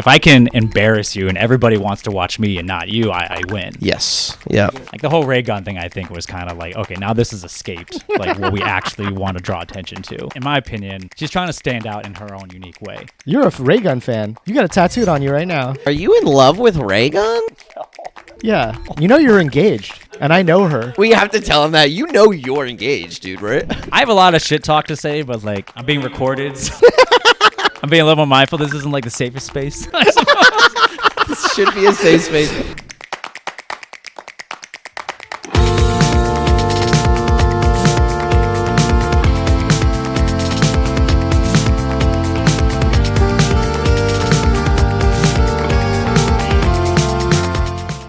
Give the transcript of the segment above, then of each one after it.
if I can embarrass you and everybody wants to watch me and not you, I win. Yes. Yeah. Like the whole Raygun thing, I think was kind of like, okay, now this is escaped, like what we actually want to draw attention to. In my opinion, she's trying to stand out in her own unique way. You're a Raygun fan. You got it tattooed on you right now. Are you in love with Raygun? Yeah. You know you're engaged, and I know her. We have to tell him that. You know you're engaged, dude, right? I have a lot of shit talk to say, but like I'm being recorded. So I'm being a little more mindful. This isn't like the safest space. This should be a safe space.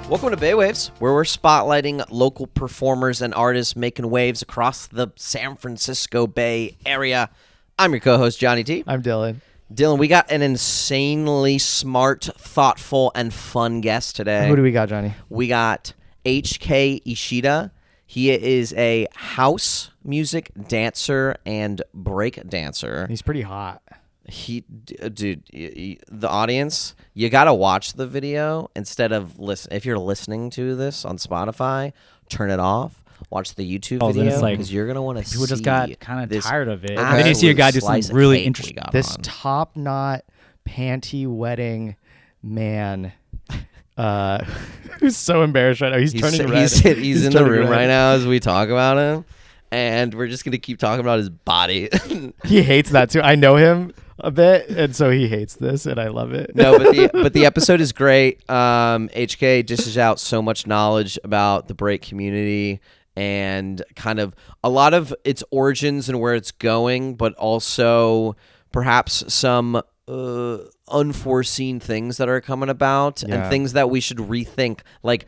Welcome to Bay Waves, where we're spotlighting local performers and artists making waves across the San Francisco Bay Area. I'm your co-host, Johnny T. I'm Dylan. Dylan, we got an insanely smart, thoughtful, and fun guest today. Who do we got, Johnny? We got HK Ishida. He is a house music dancer and break dancer. He's pretty hot. Dude, the audience, you gotta watch the video instead of listen. If you're listening to this on Spotify, turn it off. Watch the YouTube video because you're gonna want to see. People just got kind of tired of it. And then you see a guy do something really interesting. This top knot panty wedding man, who's so embarrassed right now. He's turning red. He's in the room right now as we talk about him, and we're just gonna keep talking about his body. He hates that too. I know him a bit, and so he hates this, and I love it. No, but the episode is great. HK dishes out so much knowledge about the break community and kind of a lot of its origins and where it's going, but also perhaps some unforeseen things that are coming about and things that we should rethink, like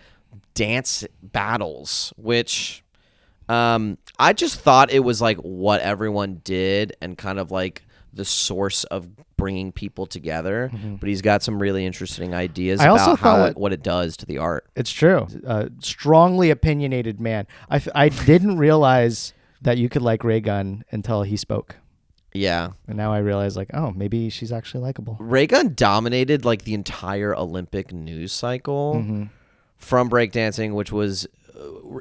dance battles, which I just thought it was like what everyone did and kind of like the source of bringing people together, but he's got some really interesting ideas about what it does to the art. It's true. Strongly opinionated man. I didn't realize that you could like Raygun until he spoke. Yeah. And now I realize, like, oh, maybe she's actually likable. Raygun dominated like the entire Olympic news cycle from breakdancing, which was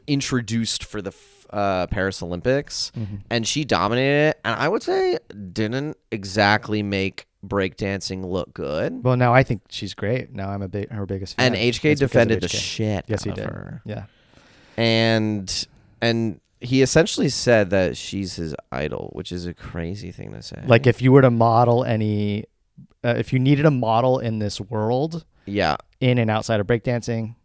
introduced for the Paris Olympics, and she dominated it, and I would say didn't exactly make breakdancing look good. Well, now I think she's great. Now I'm her biggest fan. And HK defended the shit yes, he out did. of her. Yeah. And he essentially said that she's his idol, which is a crazy thing to say. Like if you were to model if you needed a model in this world, in and outside of breakdancing,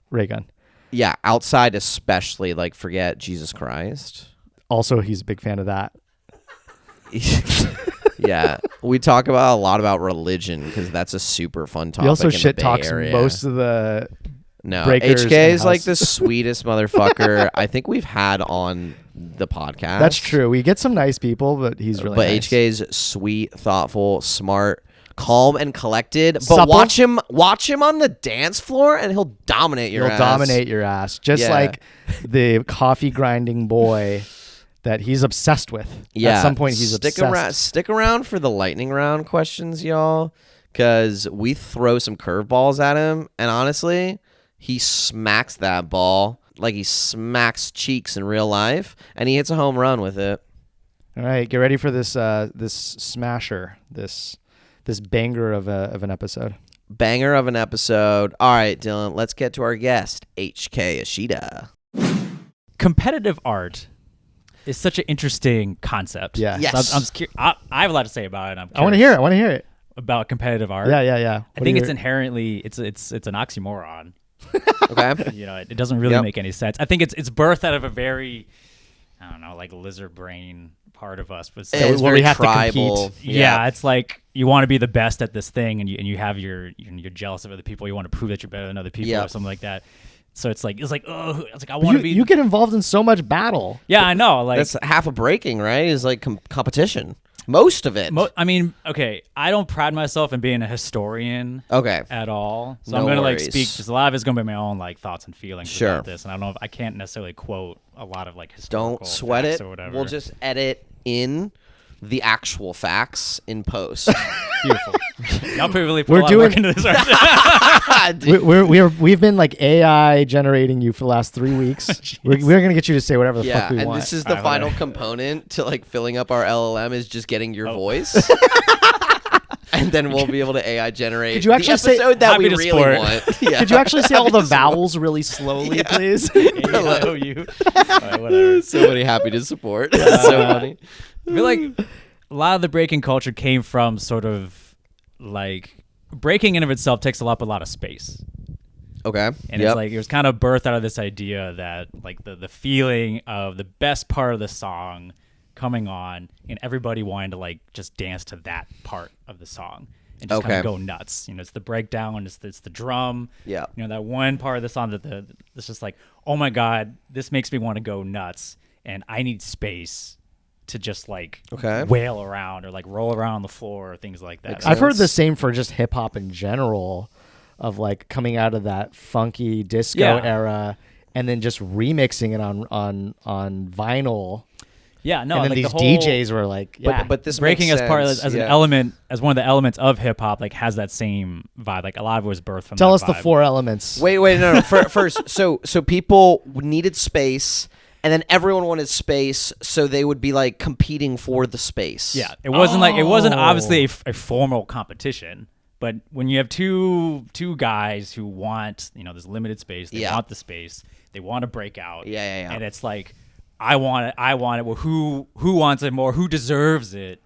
Raygun. Yeah, outside especially, like forget Jesus Christ. Also, he's a big fan of that. Yeah, we talk about a lot about religion because that's a super fun topic. He also in shit the Bay talks Area. Most of the HK is like the sweetest motherfucker I think we've had on the podcast. That's true. We get some nice people, but he's really nice. HK is sweet, thoughtful, smart, calm and collected. But Supple. watch him on the dance floor and he'll dominate your ass. He'll dominate your ass. Just like the coffee grinding boy that he's obsessed with. Yeah. At some point he's obsessed. Stick around for the lightning round questions, y'all, because we throw some curveballs at him, and honestly, he smacks that ball like he smacks cheeks in real life, and he hits a home run with it. All right, get ready for this this smasher, this banger of an episode. Banger of an episode. All right, Dylan, let's get to our guest, HK Ishida. Competitive art is such an interesting concept. Yeah. Yes. So I have a lot to say about it. I want to hear it. I want to hear it. About competitive art. Yeah. I think it's inherently it's an oxymoron. Okay. You know, it doesn't really make any sense. I think it's birthed out of a very, I don't know, like lizard brain part of us. But it's where very we have tribal. to compete. Yeah, it's like you want to be the best at this thing, and you have you're jealous of other people. You want to prove that you're better than other people or something like that. So it's like I want to be. You get involved in so much battle. Yeah, I know. Like that's half of breaking, right? Is like competition. Most of it. I mean, okay, I don't pride myself in being a historian at all. So I'm going to like speak, just a lot of it's going to be my own like thoughts and feelings about this. And I don't know if I can't necessarily quote a lot of like historical Don't sweat facts it. Or whatever. We'll just edit in the actual facts in post. Beautiful. Y'all really put a lot of work into this. We've been like AI generating you for the last 3 weeks. We're gonna get you to say whatever the fuck we want. And this is the final component to like filling up our LLM is just getting your voice. And then we'll be able to AI generate Could you actually the episode that we really want. Could you actually say all the vowels really slowly, please? A-I-O-U. Right, whatever. Somebody happy to support. That's so funny. I feel like a lot of the breaking culture came from sort of like breaking in of itself takes a lot of space. Okay. And it's like it was kind of birthed out of this idea that like the feeling of the best part of the song coming on and everybody wanting to like just dance to that part of the song and just kind of go nuts. You know, it's the breakdown, it's the drum. Yeah. You know, that one part of the song that it's just like, oh my God, this makes me want to go nuts and I need space to just like wail around or like roll around on the floor or things like that. I've heard the same for just hip hop in general, of like coming out of that funky disco era and then just remixing it on vinyl. Yeah, no, and then like these the whole, DJs were like, but this breaking makes as part sense. as an element, as one of the elements of hip hop, like has that same vibe. Like a lot of it was birthed from. Tell us vibe. the 4 elements. Wait, no. First, so people needed space, and then everyone wanted space, so they would be like competing for the space. Yeah, it wasn't obviously a formal competition, but when you have two guys who want this limited space, they want the space, they want to break out. Yeah. And it's like. I want it. Well, who wants it more? Who deserves it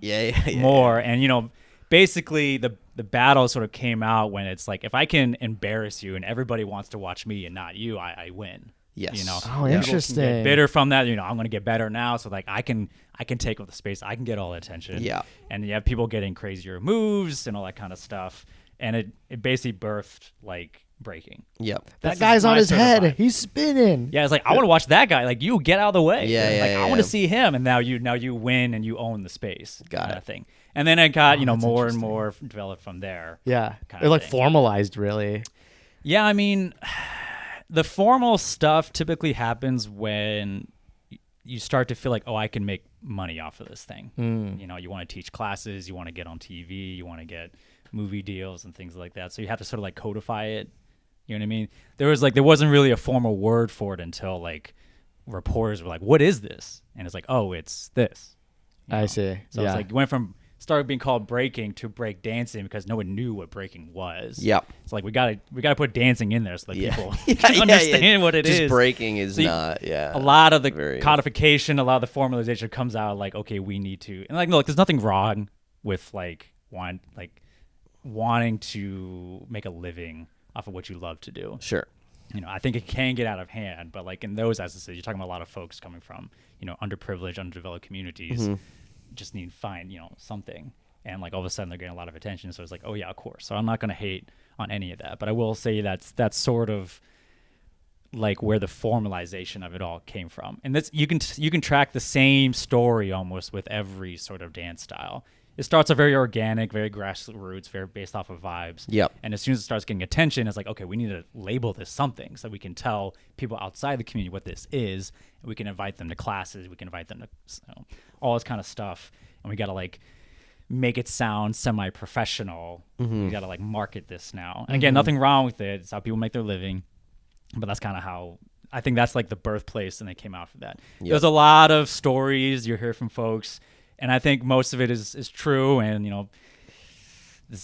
more? And basically the battle sort of came out when it's like, if I can embarrass you and everybody wants to watch me and not you, I win. Yes. Oh, interesting. Get bitter from that. I'm going to get better now. So like I can take up the space. I can get all the attention. Yeah. And you have people getting crazier moves and all that kind of stuff. And it basically birthed like breaking. Yep. That guy's on his head. He's spinning. Yeah, it's like I want to watch that guy. Like you get out of the way. Yeah, I want to see him. And now you win and you own the space. Got kind it. of thing. And then it got more and more developed from there. Yeah, it like formalized really. Yeah, I mean, the formal stuff typically happens when you start to feel like, oh, I can make money off of this thing. You want to teach classes, you want to get on TV, you want to get movie deals and things like that. So you have to sort of like codify it. You know what I mean? There wasn't really a formal word for it until like reporters were like, "What is this?" And it's like, "Oh, it's this." I see. So it's like it went from started being called breaking to break dancing because no one knew what breaking was. Yep. So like we gotta put dancing in there so that people can understand what it is. Just breaking is not. A lot of the codification, a lot of the formalization comes out like, okay, we need to, and like look, there's nothing wrong with wanting to make a living off of what you love to do. Sure. I think it can get out of hand, but like in those instances, you're talking about a lot of folks coming from, underprivileged, underdeveloped communities, just need to find, something. And like all of a sudden they're getting a lot of attention. So it's like, oh yeah, of course. So I'm not going to hate on any of that, but I will say that's sort of like where the formalization of it all came from. And that's, you can track the same story almost with every sort of dance style. It starts off very organic, very grassroots, very based off of vibes. Yep. And as soon as it starts getting attention, it's like, okay, we need to label this something so we can tell people outside the community what this is. And we can invite them to classes. We can invite them to all this kind of stuff. And we got to like make it sound semi-professional. We got to like market this now. And again, nothing wrong with it. It's how people make their living. But that's kind of how, I think that's like the birthplace, and they came out for that. Yep. There's a lot of stories you hear from folks. And I think most of it is true. And,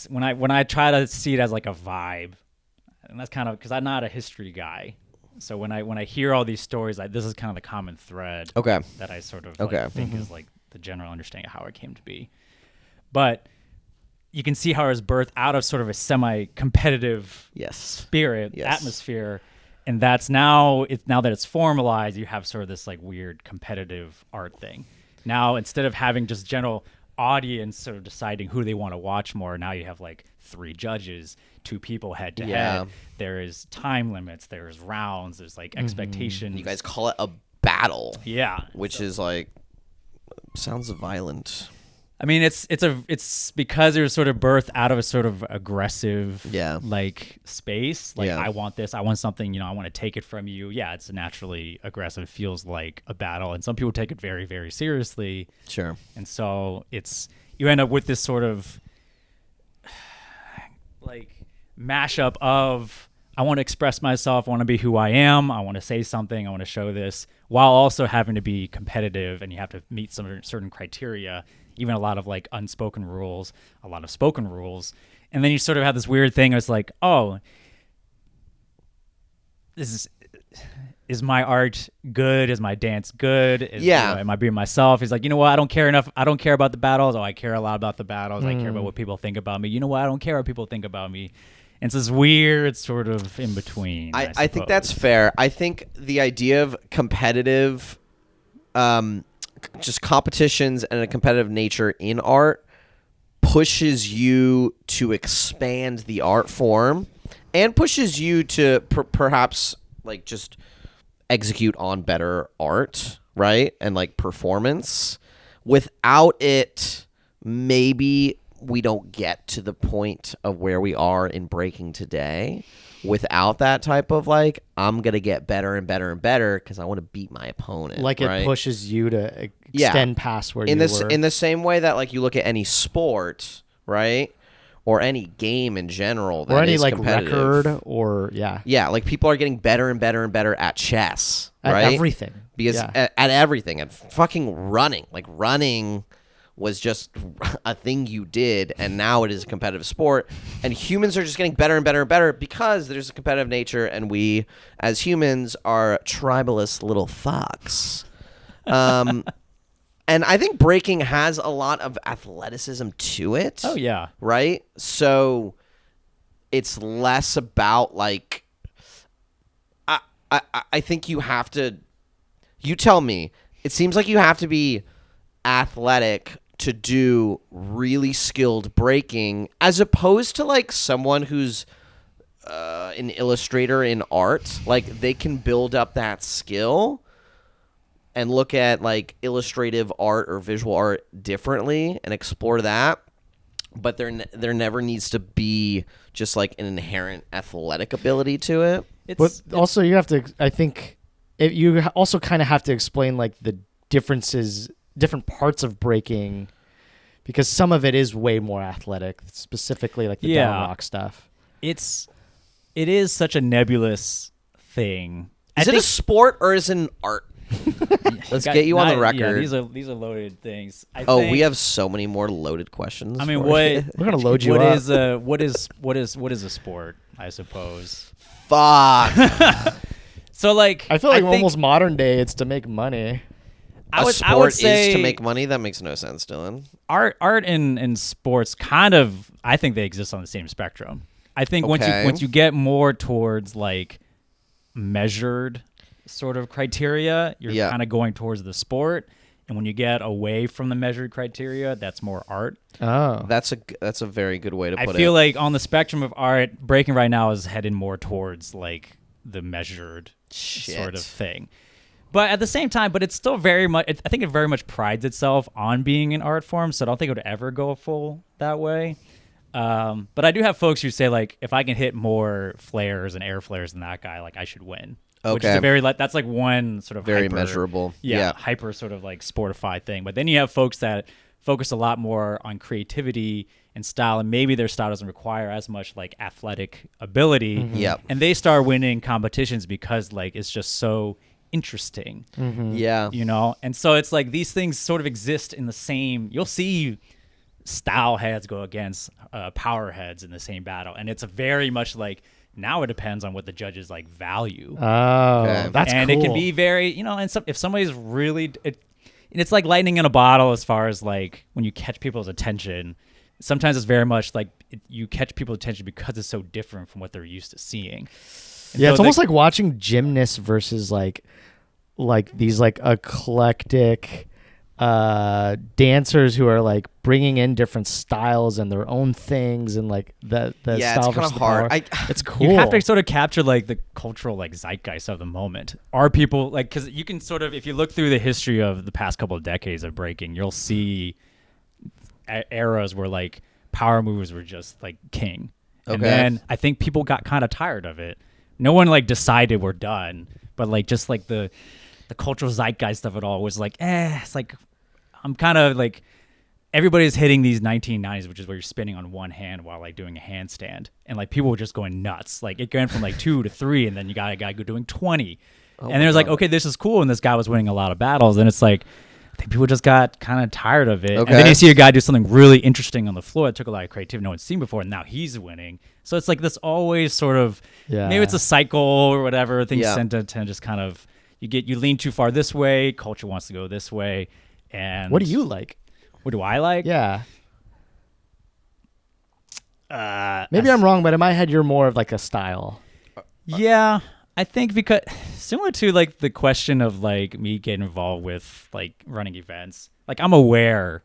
when I try to see it as like a vibe, and that's kind of because I'm not a history guy. So when I hear all these stories, like this is kind of the common thread that I sort of think is like the general understanding of how it came to be. But you can see how it was birthed out of sort of a semi-competitive spirit, atmosphere. And that's now that it's formalized, you have sort of this like weird competitive art thing. Now, instead of having just general audience sort of deciding who they want to watch more, now you have like 3 judges, 2 people head to head. There is time limits. There's rounds. There's like expectations. You guys call it a battle. Yeah. Which is like, sounds violent. I mean, it's because it was sort of birthed out of a sort of aggressive, like space. Like I want this, I want something, I want to take it from you. Yeah, it's naturally aggressive. It feels like a battle, and some people take it very, very seriously. Sure. And so you end up with this sort of like mashup of I want to express myself, I want to be who I am, I want to say something, I want to show this, while also having to be competitive, and you have to meet some certain criteria, even a lot of like unspoken rules, a lot of spoken rules. And then you sort of have this weird thing. It's like, oh, is my art good? Is my dance good? Am I being myself? He's like, you know what? I don't care enough. I don't care about the battles. Oh, I care a lot about the battles. I care about what people think about me. You know what? I don't care what people think about me. And it's this weird sort of in between. I think that's fair. I think the idea of competitive, just competitions and a competitive nature in art pushes you to expand the art form and pushes you to perhaps like just execute on better art, right? And like performance. Without it, maybe we don't get to the point of where we are in breaking today without that type of like, I'm going to get better and better and better because I want to beat my opponent. Like right? It pushes you to extend past where you were. In the same way that like you look at any sport, right? Or any game in general. That or any is like competitive. record or Yeah, like people are getting better and better and better at chess. At right? everything. Because at everything. At fucking running. Like running was just a thing you did, and now it is a competitive sport. And humans are just getting better and better and better because there's a competitive nature, and we, as humans, are tribalist little fucks. And I think breaking has a lot of athleticism to it. Oh, yeah. Right? So it's less about, like... I think you have to... You tell me. It seems like you have to be athletic to do really skilled breaking, as opposed to like someone who's an illustrator in art. Like they can build up that skill and look at like illustrative art or visual art differently and explore that. But there never needs to be just like an inherent athletic ability to it. But also you have to, I think, you also kind of have to explain like the differences, different parts of breaking, because some of it is way more athletic, specifically like the down rock stuff. It is such a nebulous thing. Is it a sport or is it an art? Let's get you on the record. Yeah, these are loaded things. We have so many more loaded questions. I mean, we're gonna load you up. What is a sport? I suppose. Fuck. So like, I feel like almost modern day, it's to make money. I would say is to make money. That makes no sense, Dylan. Art and sports kind of, I think they exist on the same spectrum. I think once you get more towards like measured sort of criteria, you're kind of going towards the sport. And when you get away from the measured criteria, that's more art. Oh, that's a very good way to put it. I feel like on the spectrum of art, breaking right now is heading more towards like the measured sort of thing. But at the same time, it's still very much, I think it very much prides itself on being an art form, so I don't think it would ever go full that way. But I do have folks who say, like, if I can hit more flares and air flares than that guy, like, I should win. Okay. Which is that's like one sort of very measurable. Yeah, hyper sort of like sportified thing. But then you have folks that focus a lot more on creativity and style, and maybe their style doesn't require as much like athletic ability. Mm-hmm. Yep. And they start winning competitions because like it's just so interesting. Mm-hmm. Yeah. You know? And so it's like these things sort of exist in the same, you'll see style heads go against power heads in the same battle. And it's a very much like, now it depends on what the judges like value. Oh, that's and cool. It can be very, and if somebody's really, it's like lightning in a bottle as far as like when you catch people's attention. Sometimes it's very much like you catch people's attention because it's so different from what they're used to seeing. And it's almost like watching gymnasts versus like these like eclectic dancers who are like bringing in different styles and their own things, and like the style it's kind of hard. It's cool. You have to sort of capture like the cultural like zeitgeist of the moment. Are people like, because you can sort of, if you look through the history of the past couple of decades of breaking, you'll see eras where like power moves were just like king. And then I think people got kind of tired of it. No one like decided we're done, but like just like the cultural zeitgeist of it all was like, it's like I'm kind of like everybody's hitting these 1990s, which is where you're spinning on one hand while like doing a handstand, and like people were just going nuts. Like it went from like 2 to 3, and then you got a guy doing 20, and there's like, okay, this is cool, and this guy was winning a lot of battles, and it's like, I think people just got kind of tired of it. Okay. And then you see a guy do something really interesting on the floor. It took a lot of creativity no one's seen before, and now he's winning. So it's like this always sort of, maybe it's a cycle or whatever. Things tend to just kind of, you lean too far this way, culture wants to go this way. And what do you like? What do I like? Yeah. Maybe I'm wrong, but in my head, you're more of like a style. Yeah. I think because similar to like the question of like me getting involved with like running events, like I'm aware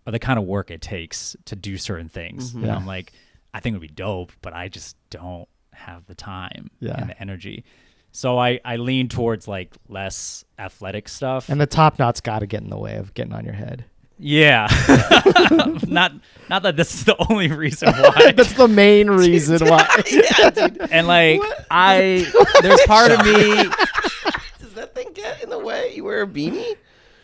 of the kind of work it takes to do certain things. And I'm like, I think it would be dope, but I just don't have the time and the energy. So I lean towards like less athletic stuff. And the top knot's got to get in the way of getting on your head. Yeah. not that this is the only reason why. That's the main reason why. And like there's part of me. Does that thing get in the way? You wear a beanie?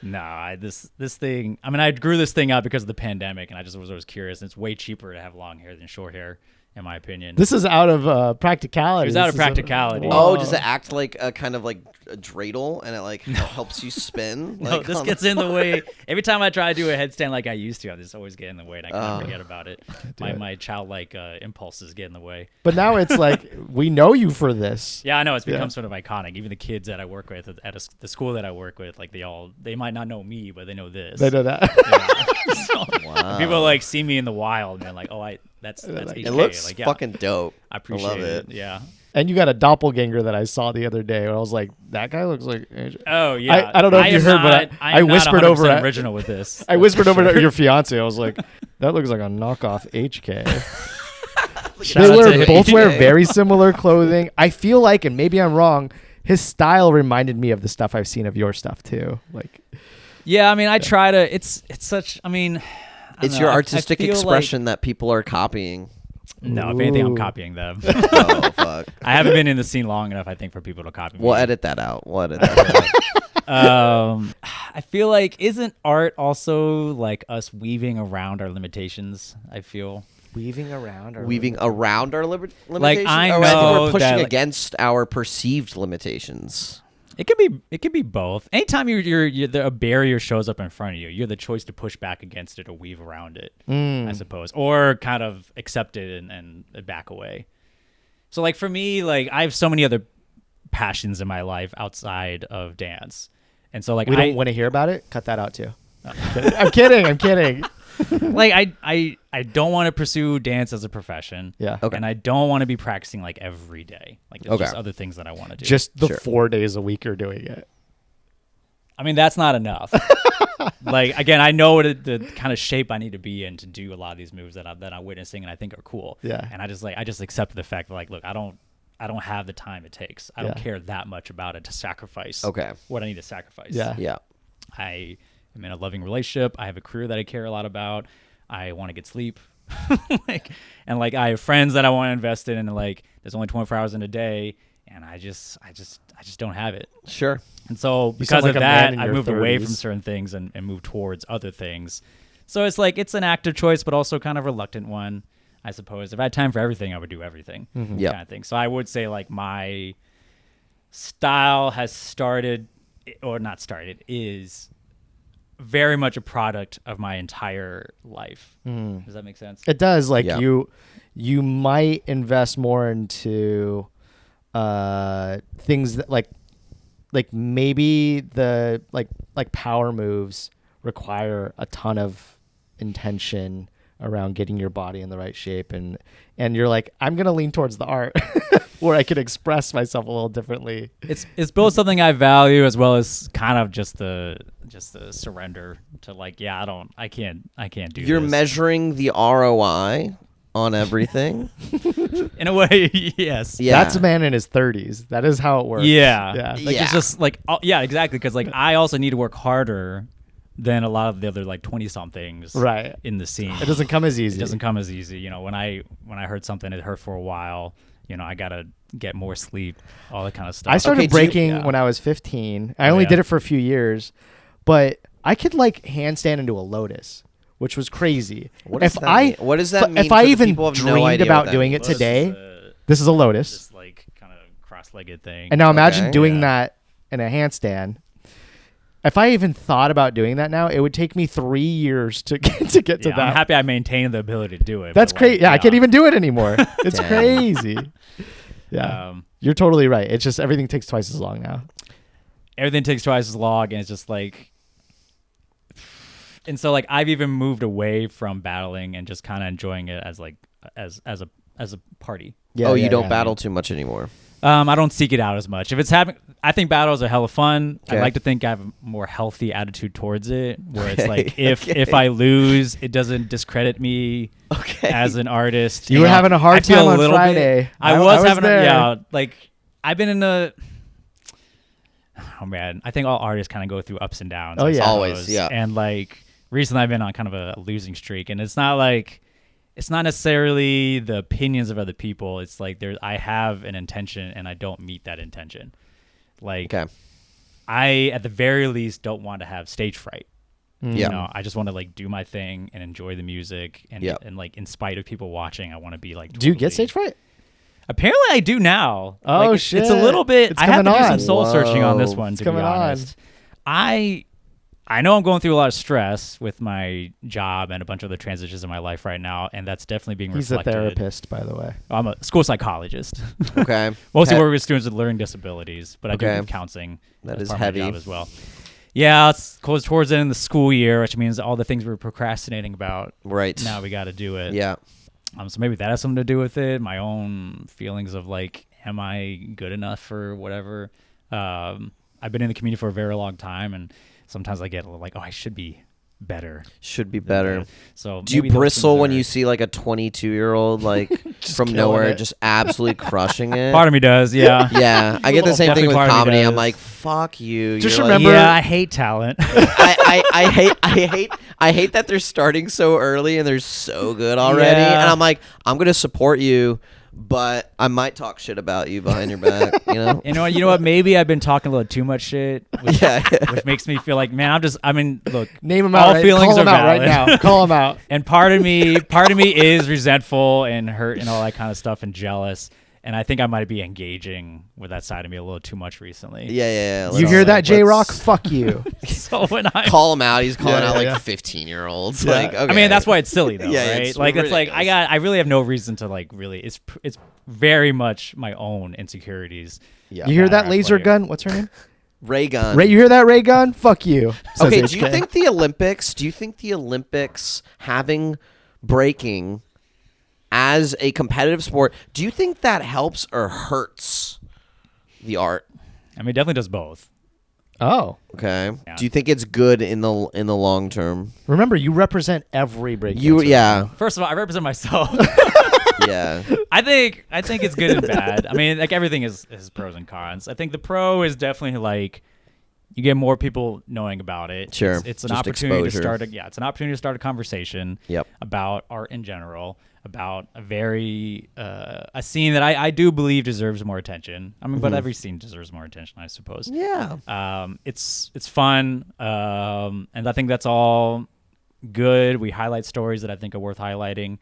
No, this thing, I mean, I grew this thing out because of the pandemic, and I just was always curious. And it's way cheaper to have long hair than short hair, in my opinion. This is out of practicality. It's out of practicality. Oh, does it act like a kind of like a dreidel, and it like helps you spin? No, like this gets in the way. Every time I try to do a headstand like I used to, I just always get in the way, and I kind of forget about it. My childlike impulses get in the way. But now it's like, we know you for this. Yeah, I know. It's become sort of iconic. Even the kids that I work with at the school that I work with, like they might not know me, but they know this. They know that. Yeah. So, people like see me in the wild, and they're like, oh, that's HK. It looks like, fucking dope. I appreciate love it. Yeah. And you got a doppelganger that I saw the other day, where I was like, that guy looks like AJ. Oh yeah. I don't know if you heard, but I whispered over it. Original with this. I whispered over to your fiance. I was like, that looks like a knockoff HK. They both wear very similar clothing. I feel like, and maybe I'm wrong, his style reminded me of the stuff I've seen of your stuff too. Like, yeah, I mean, I try to. It's such. I mean, it's your artistic expression that people are copying. No, if anything, I'm copying them. Oh, fuck. I haven't been in the scene long enough, I think, for people to copy me. We'll edit that out. I feel like, isn't art also like us weaving around our limitations? I feel. Weaving around our limitations? Like, I know I think we're pushing that, like, against our perceived limitations. It could be both. Anytime a barrier shows up in front of you, you have the choice to push back against it or weave around it, I suppose, or kind of accept it and back away. So like for me, like I have so many other passions in my life outside of dance, and so like we don't want to hear about it. Cut that out too. I'm kidding. Like I don't want to pursue dance as a profession. Yeah. Okay. And I don't want to be practicing like every day. Like there's just other things that I want to do. Just the 4 days a week you're doing it. I mean, that's not enough. Like again, I know the kind of shape I need to be in to do a lot of these moves that I'm witnessing and I think are cool. Yeah. And I just accept the fact that like, look, I don't have the time it takes. I don't care that much about it to sacrifice what I need to sacrifice. Yeah. Yeah. I'm in a loving relationship. I have a career that I care a lot about. I want to get sleep. And I have friends that I want to invest in, and like there's only 24 hours in a day, and I just don't have it. Sure. And so because of that, I moved away from certain things and moved towards other things. So it's like it's an active choice, but also kind of a reluctant one, I suppose. If I had time for everything, I would do everything. Mm-hmm. Kind of thing. So I would say like my style has is very much a product of my entire life. Does that make sense? It does. Like you might invest more into things that like maybe the like power moves require a ton of intention around getting your body in the right shape, and you're like, I'm gonna lean towards the art where I could express myself a little differently. It's both something I value as well as kind of just the surrender to like, I can't do You're this. measuring the ROI on everything. In a way, yes. Yeah. That's a man in his 30s. That is how it works. Yeah. It's just like, exactly. Cause like I also need to work harder than a lot of the other like 20 somethings in the scene. It doesn't come as easy. It doesn't come as easy. You know, when I heard something, it hurt for a while. You know, I gotta get more sleep, all that kind of stuff. I started breaking when I was 15. I only did it for a few years, but I could like handstand into a lotus which was crazy. What does that mean? What does that mean? If I even people have dreamed no idea about doing it Lotus today, this is a lotus. This like kind of cross-legged thing. And now imagine doing that in a handstand. If I even thought about doing that now, it would take me 3 years to get to that. I'm happy I maintained the ability to do it. That's crazy. Yeah, I can't even do it anymore. It's crazy. Yeah, you're totally right. It's just everything takes twice as long now. Everything takes twice as long, and it's just like, and so like I've even moved away from battling and just kind of enjoying it as like as a party. Yeah. Oh, you don't battle too much anymore. I don't seek it out as much. If it's happening, I think battles are hella fun. I like to think I have a more healthy attitude towards it, where it's like if I lose, it doesn't discredit me as an artist. You were having a hard time on Friday. I was having like I've been in the. Oh man, I think all artists kind of go through ups and downs. Oh yeah, always. Yeah, and like recently, I've been on kind of a losing streak, and it's not necessarily the opinions of other people. It's like I have an intention and I don't meet that intention. Like I, at the very least, don't want to have stage fright. You know, I just want to like do my thing and enjoy the music and like in spite of people watching, I want to be like. Do you get stage fright? Apparently I do now. Oh like, shit. It's a little bit, I have to do some soul searching on this Whoa. one, to be honest. I know I'm going through a lot of stress with my job and a bunch of other transitions in my life right now, and that's definitely being reflected. He's a therapist, by the way. I'm a school psychologist. Okay. Mostly work with students with learning disabilities, but I do counseling. That is part heavy. of my job as well. Yeah, it's close towards the end of the school year, which means all the things we were procrastinating about. Right. Now we got to do it. Yeah. So maybe that has something to do with it. My own feelings of like, am I good enough for whatever? I've been in the community for a very long time, and sometimes I get a little like, oh, I should be better. Should be better. So do you bristle when you see like a 22-year-old like from nowhere just absolutely crushing it? Part of me does, yeah. Yeah, I get the same thing with comedy. I'm like, fuck you. Just You're remember, I hate talent. I hate that they're starting so early and they're so good already. Yeah. And I'm like, I'm gonna support you, but I might talk shit about you behind your back. You know. You know what? Maybe I've been talking a little too much shit, which makes me feel like, man, look. Name them out. All feelings are valid right now. Call them out. And part of me is resentful and hurt and all that kind of stuff and jealous. And I think I might be engaging with that side of me a little too much recently. Yeah. You hear that, J-Rock? Fuck you. So when I call him out, he's calling out like 15-year-olds. Yeah. Like, okay. I mean, that's why it's silly though, Yeah, right? it's Like it's like ridiculous. I really have no reason to like really. It's very much my own insecurities. Yeah. You hear that I laser play. gun? What's her name? Raygun. Ray, you hear that, Raygun? Fuck you. says Okay, HK. do you think the Olympics having breaking as a competitive sport, do you think that helps or hurts the art? I mean, it definitely does both. Oh. Okay. Yeah. Do you think it's good in the long term? Remember, you represent every break. Yeah. First of all, I represent myself. Yeah. I think it's good and bad. I mean, like everything is pros and cons. I think the pro is definitely like you get more people knowing about it. Sure. It's an Just opportunity exposure. to start it's an opportunity to start a conversation about art in general, about a very a scene that I do believe deserves more attention. I mean, but every scene deserves more attention, I suppose. Yeah. It's fun. And I think that's all good. We highlight stories that I think are worth highlighting.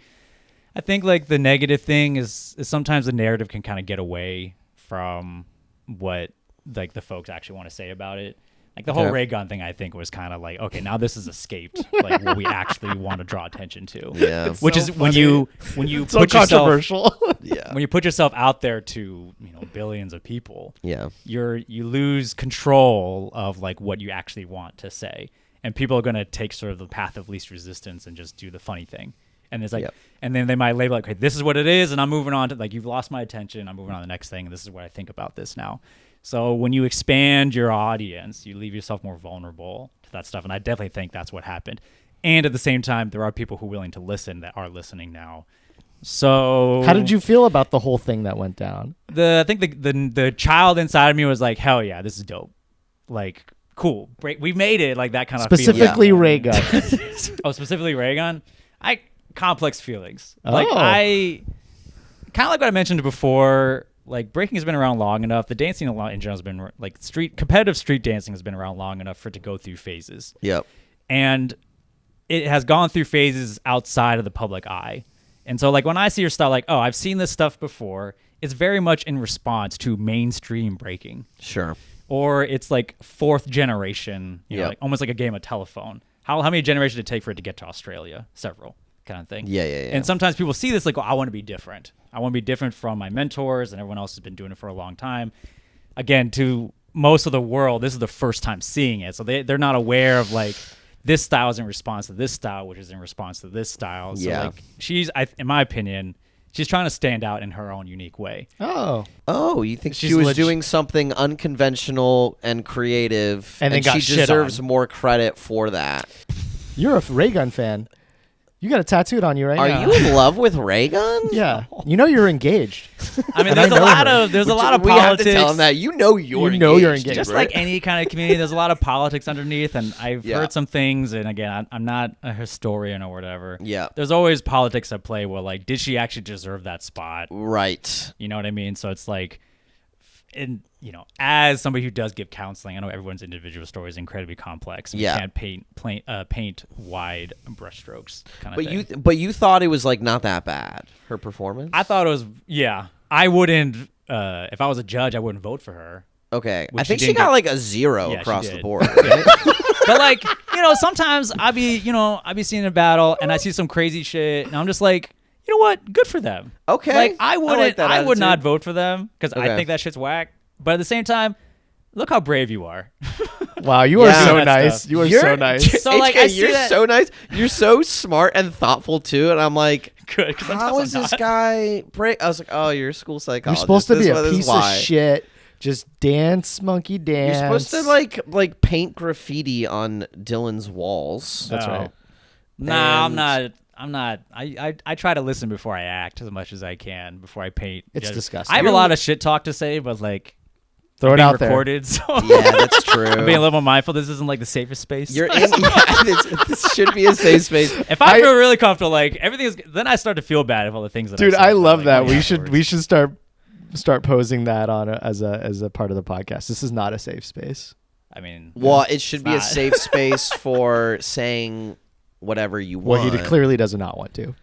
I think like the negative thing is sometimes the narrative can kind of get away from what like the folks actually want to say about it. Like the whole Raygun thing, I think was kind of like, okay, now this is escaped like what we actually want to draw attention to. Yeah. Which is when you so put yourself controversial. Yeah. when you put yourself out there to billions of people. Yeah. You lose control of like what you actually want to say, and people are going to take sort of the path of least resistance and just do the funny thing. And it's like, and then they might label like, okay, this is what it is, and I'm moving on to like, you've lost my attention. I'm moving on to the next thing. And this is what I think about this now. So when you expand your audience, you leave yourself more vulnerable to that stuff. And I definitely think that's what happened. And at the same time, there are people who are willing to listen that are listening now. So how did you feel about the whole thing that went down? I think the child inside of me was like, hell yeah, this is dope. Like, cool. We made it. Like that kind of specifically feeling. Raygun. Specifically Raygun. Complex feelings. Like I kind of like what I mentioned before. Like breaking has been around long enough. The dancing in general has been like competitive street dancing has been around long enough for it to go through phases. Yep. And it has gone through phases outside of the public eye. And so like when I see your style, like, oh, I've seen this stuff before, it's very much in response to mainstream breaking. Sure. Or it's like fourth generation, you know, like almost like a game of telephone. How many generations did it take for it to get to Australia? Several, kind of thing. Yeah. And sometimes people see this like, oh, I want to be different. I want to be different from my mentors and everyone else has been doing it for a long time. Again, to most of the world, this is the first time seeing it. So they're not aware of like this style is in response to this style, which is in response to this style. So like in my opinion, she's trying to stand out in her own unique way. Oh, you think she was doing something unconventional and creative, and she deserves more credit for that? You're a Raygun fan. You got it tattooed on you right now. Are you in love with Raygun? Yeah. You know you're engaged. I mean, there's a lot of politics. We have to tell him that. You're engaged. Just right? like any kind of community, there's a lot of politics underneath, and I've heard some things, and again, I'm not a historian or whatever. Yeah. There's always politics at play where, like, did she actually deserve that spot? Right. You know what I mean? So it's like, and you know, as somebody who does give counseling, I know everyone's individual story is incredibly complex. You can't paint wide brushstrokes. But you thought it was like not that bad, her performance? I thought it was. Yeah, I wouldn't. If I was a judge, I wouldn't vote for her. Okay, I think she got like a 0 across the board. But like, you know, sometimes I be seeing a battle and I see some crazy shit, and I'm just like, you know what? Good for them. Okay. Like I would not vote for them because I think that shit's whack. But at the same time, look how brave you are. Wow, you are so nice. You are so nice. So like, you're so nice. You're so smart and thoughtful too. And I'm like, good. How is this guy break? I was like, oh, you're a school psychologist. You're supposed to be a piece of shit. Just dance, monkey dance. You're supposed to like paint graffiti on Dylan's walls. That's right. Nah, I'm not. I try to listen before I act as much as I can before I paint. It's disgusting. I have a lot of shit talk to say, but like, throw it out recorded, there. So yeah, that's true. I'm being a little more mindful. This isn't like the safest space. This should be a safe space. If I feel really comfortable, like everything is, then I start to feel bad of all the things that. Dude, I love that. Like, we should start posing that on as a part of the podcast. This is not a safe space. I mean, well, it should be a safe space for saying whatever you want. Well, he clearly does not want to.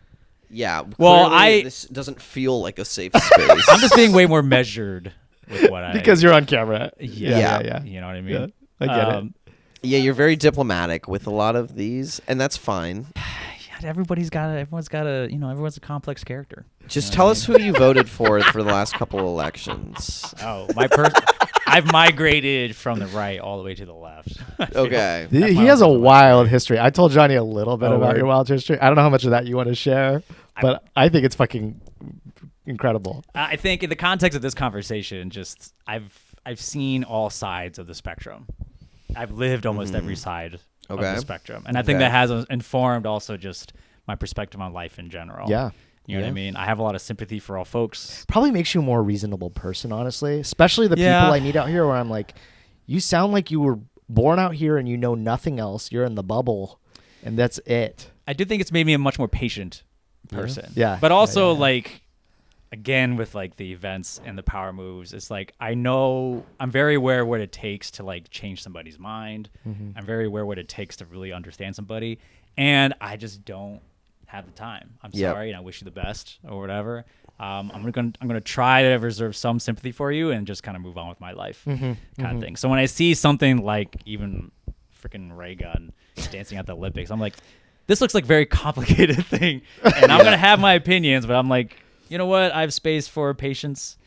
Yeah. Well, this doesn't feel like a safe space. I'm just being way more measured with what because you're on camera. Yeah. You know what I mean? Yeah, I get it. Yeah, you're very diplomatic with a lot of these, and that's fine. Everyone's got everyone's a complex character. Just tell us who you voted for the last couple of elections. Oh, I've migrated from the right all the way to the left. Okay. He has a wild history. I told Johnny a little bit about your wild history. I don't know how much of that you want to share, but I think it's fucking incredible. I think in the context of this conversation, just I've seen all sides of the spectrum. I've lived almost every side of the spectrum. And I think that has informed also just my perspective on life in general. Yeah. You know what I mean? I have a lot of sympathy for all folks. Probably makes you a more reasonable person, honestly. Especially the people I meet out here where I'm like, you sound like you were born out here and you know nothing else. You're in the bubble and that's it. I do think it's made me a much more patient person. Yeah. But also like, again, with like the events and the power moves, it's like I know I'm very aware of what it takes to like change somebody's mind. Mm-hmm. I'm very aware of what it takes to really understand somebody, and I just don't have the time. I'm sorry, and I wish you the best or whatever. I'm gonna try to reserve some sympathy for you and just kind of move on with my life, kind of thing. So when I see something like even freaking Raygun dancing at the Olympics, I'm like, this looks like a very complicated thing, and I'm gonna have my opinions, but I'm like, you know what? I have space for patience,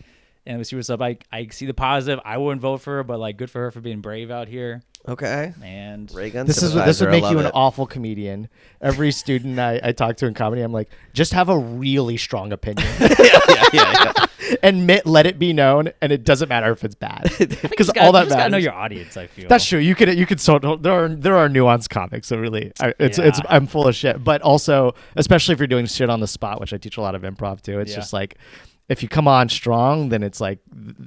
and we see what's up. I see the positive. I wouldn't vote for her, but like, good for her for being brave out here. Okay. And Raygun this would make you an awful comedian. Every student I talk to in comedy, I'm like, just have a really strong opinion. Yeah. And let it be known, and it doesn't matter if it's bad, because all that you just matters. gotta know your audience. I feel that's true. You could there are nuanced comics. So really, I'm full of shit. But also, especially if you're doing shit on the spot, which I teach a lot of improv too. It's just like, if you come on strong, then it's like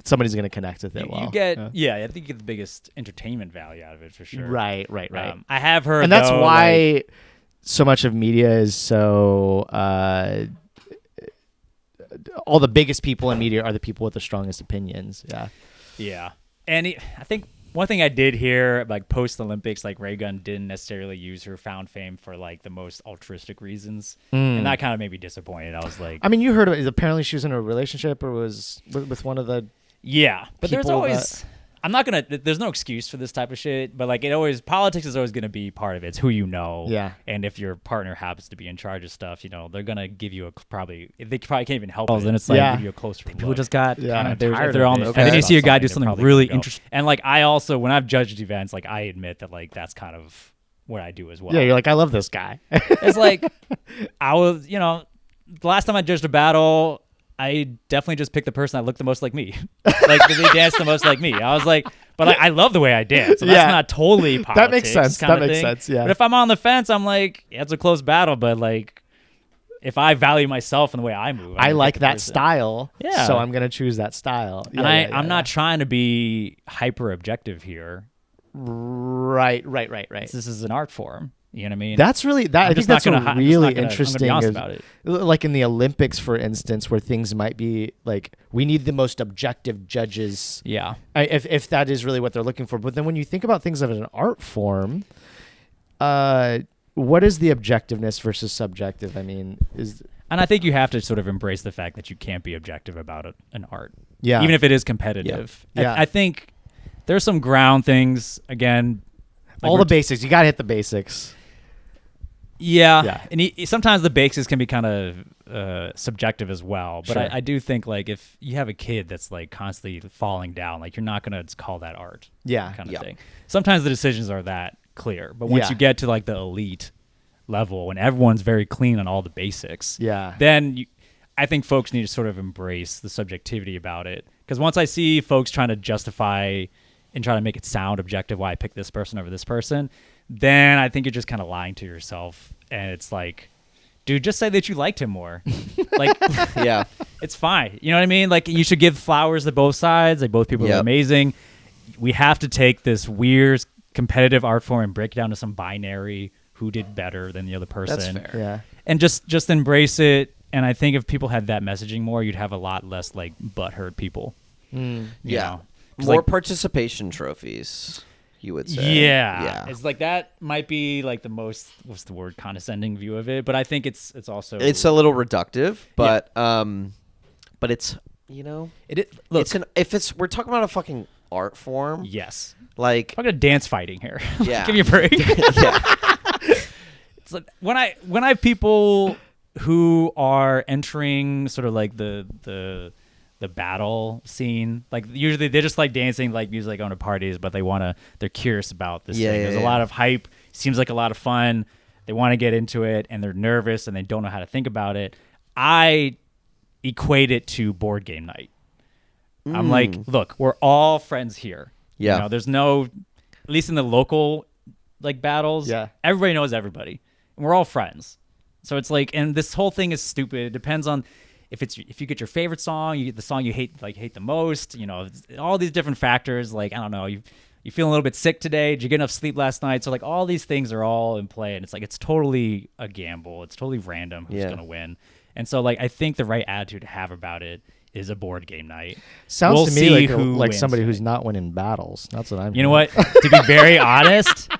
somebody's gonna connect with it. You get I think you get the biggest entertainment value out of it for sure. Right. I have heard, and that's why so much of media is so. All the biggest people in media are the people with the strongest opinions. Yeah, and I think One thing I did hear, like post Olympics, like Raygun didn't necessarily use her found fame for like the most altruistic reasons, and that kind of made me disappointed. I was like, I mean, you heard of it. Apparently, she was in a relationship or was with one of the. Yeah, but there's always. I'm not gonna. There's no excuse for this type of shit, but like politics is always gonna be part of it. It's who you know. Yeah. And if your partner happens to be in charge of stuff, they're gonna give you they probably can't even help it. Then it's like give you a closer look. People just got kind of tired. They're on the fence. And then you see a guy do something really interesting. And like I also, when I've judged events, like I admit that like that's kind of what I do as well. Yeah, you're like, I love this guy. It's like I was, the last time I judged a battle, I definitely just picked the person that looked the most like me. Like they danced the most like me. I was like, but I love the way I dance. So that's not totally politics. That makes sense. That makes sense. Yeah. But if I'm on the fence, I'm like, it's a close battle. But like, if I value myself and the way I move, I like that person. Style. Yeah. So I'm gonna choose that style. And I'm not trying to be hyper objective here. Right. This is an art form. You know what I mean? That's really I think that's really interesting. I'm about it. Like in the Olympics, for instance, where things might be like we need the most objective judges. Yeah. If that is really what they're looking for. But then when you think about things of an art form, what is the objectiveness versus subjective? I mean, and I think you have to sort of embrace the fact that you can't be objective about an art. Yeah. Even if it is competitive. Yeah. I think there's some ground things again. Like all the basics. You got to hit the basics. Yeah. And sometimes the basics can be kind of subjective as well. But sure. I do think like if you have a kid that's like constantly falling down, like you're not going to call that art. Yeah. Kind of thing. Sometimes the decisions are that clear. But once you get to like the elite level and everyone's very clean on all the basics, then I think folks need to sort of embrace the subjectivity about it. Because once I see folks trying to justify and try to make it sound objective why I picked this person over this person, then I think you're just kind of lying to yourself. And it's like, dude, just say that you liked him more. Like, it's fine. You know what I mean? Like, you should give flowers to both sides. Like, both people are amazing. We have to take this weird competitive art form and break it down to some binary who did better than the other person. That's fair. Yeah. And just embrace it. And I think if people had that messaging more, you'd have a lot less like butthurt people. You know? More participation trophies, you would say. Yeah. It's like that might be like the most, what's the word, condescending view of it. But I think it's also, it's a little reductive, but it's, look, we're talking about a fucking art form. Yes. Like, I'm gonna dance fighting here. Yeah. Give me a break. It's like when I have people who are entering sort of like the battle scene, like usually they just like dancing like music, like going to parties, but they're curious about this thing. There's a lot of hype, seems like a lot of fun, they want to get into it, and they're nervous and they don't know how to think about it. I equate it to board game night. I'm like, look, we're all friends here. There's no, at least in the local like battles, everybody knows everybody and we're all friends. So it's like, and this whole thing is stupid. It depends on if you get your favorite song, you get the song you hate the most, all these different factors. Like, I don't know, you feeling a little bit sick today. Did you get enough sleep last night? So like all these things are all in play, and it's like, it's totally a gamble. It's totally random who's going to win. And so like, I think the right attitude to have about it is a board game night. Sounds to me like somebody who's not winning battles. That's what I'm You know what? To be very honest,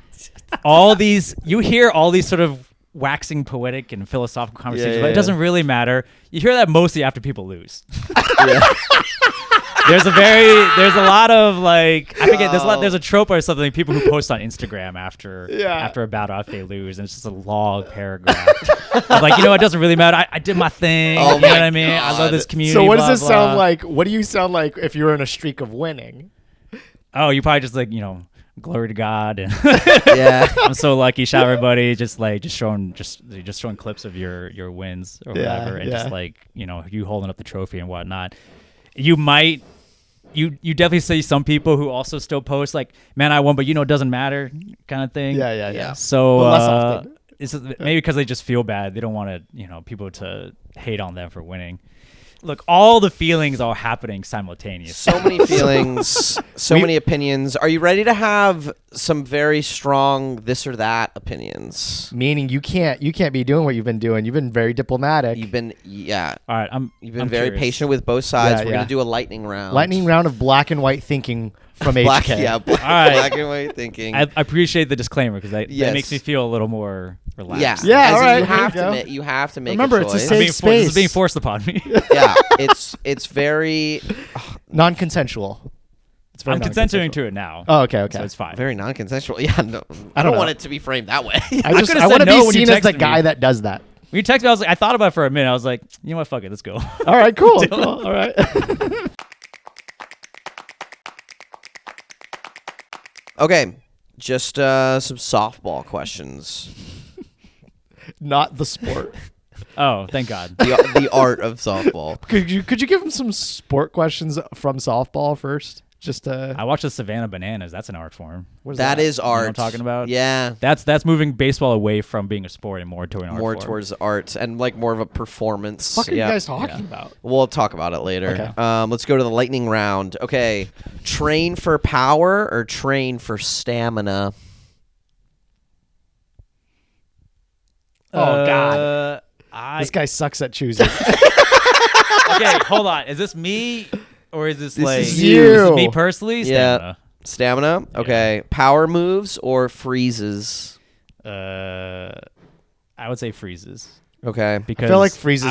you hear all these sort of waxing poetic and philosophical conversations, but it doesn't really matter. You hear that mostly after people lose. There's a lot of like, I forget, there's a trope or something, people who post on Instagram after a battle after they lose, and it's just a long paragraph. I'm like, it doesn't really matter. I did my thing. You know what I mean? I love this community. So what does this sound like? What do you sound like if you're in a streak of winning? Oh, you probably just like, glory to God, and I'm so lucky. Shout everybody, just showing clips of your wins or whatever, and just like you holding up the trophy and whatnot. You definitely see some people who also still post like, man, I won, but it doesn't matter, kind of thing. Yeah. So less often. It's maybe because they just feel bad. They don't want to people to hate on them for winning. look, all the feelings are happening simultaneously. So many feelings, so many opinions. Are you ready to have some very strong this or that opinions? Meaning you can't be doing what you've been doing. You've been very diplomatic. You've been All right, You've been I'm very curious. patient with both sides. Yeah, We're gonna do a lightning round. Lightning round of black and white thinking from black, HK. yeah, black, All right. black and white thinking. I appreciate the disclaimer because that Yes. makes me feel a little more relaxed. Yeah, Yeah, as all in right, You there have you to go. make. You have to make. Remember, a it's a choice. safe This is space. being forced upon me. Yeah, it's very Non-consensual. It's very I'm consenting non-consensual. to it now. Oh, okay. So it's fine. very non-consensual. Yeah, no, I don't don't know. want it to be framed that way. I could've said want to no be when you seen as the texted guy me. that does that. When you texted me, I thought about it for a minute. I was like, you know what? Fuck it. Let's go. All right, cool. All right. Okay, just some softball questions. Not the sport. Oh, thank God. The art of softball. Could you give him some sport questions from softball first? Just I watched the Savannah Bananas. That's an art form. That is You know art. what I'm talking about? Yeah. That's moving baseball away from being a sport and more toward an art More form. towards art and like more of a performance. What are you Yeah. guys talking about? We'll talk about it later. Okay. Let's go to the lightning round. Okay, train for power or train for stamina? Oh, God. I This guy sucks at choosing. okay, hold on. Is this me or is this like is you. Is it me personally? Yeah. Stamina. Stamina. Okay, power moves or freezes? I would say freezes. Okay, Because I feel like freezes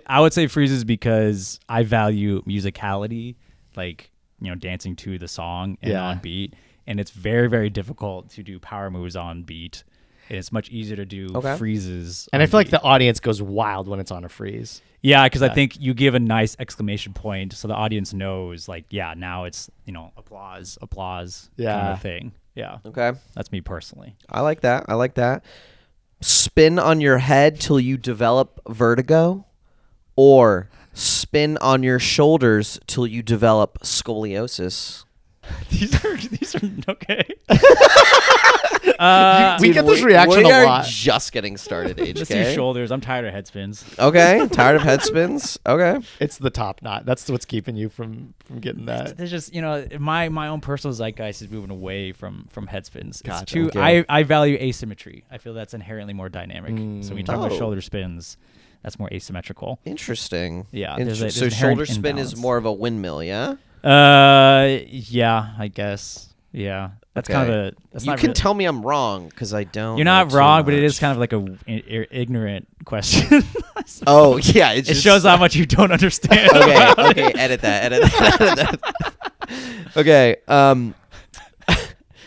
I would say freezes because I value musicality, like dancing to the song and on beat, and it's very very difficult to do power moves on beat. And it's much easier to do freezes. and on I feel like beat. the audience goes wild when it's on a freeze. Yeah, because I think you give a nice exclamation point so the audience knows, like, yeah, now it's applause, kind of thing. Yeah. okay. That's me personally. I like that. Spin on your head till you develop vertigo, or spin on your shoulders till you develop scoliosis. These are okay. We get this reaction we a are lot. just getting started, Let's do HK. shoulders. I'm tired of head spins. Okay, tired of head spins? Okay. It's the top knot. That's what's keeping you from getting that. There's just my own personal zeitgeist is moving away from head spins. It's Gotcha. too. Okay. I value asymmetry. I feel that's inherently more dynamic. So when you talk about Oh. shoulder spins, that's more asymmetrical. Interesting. Yeah, So there's shoulder inherent spin is imbalance. more of a windmill, yeah? Yeah, I guess. Yeah, that's kind of a. That's You not can really- tell me I'm wrong because I don't. You're know not too wrong, but it much. is kind of like a ignorant question. Oh yeah, it It shows how much you don't understand. Okay, edit that. Okay,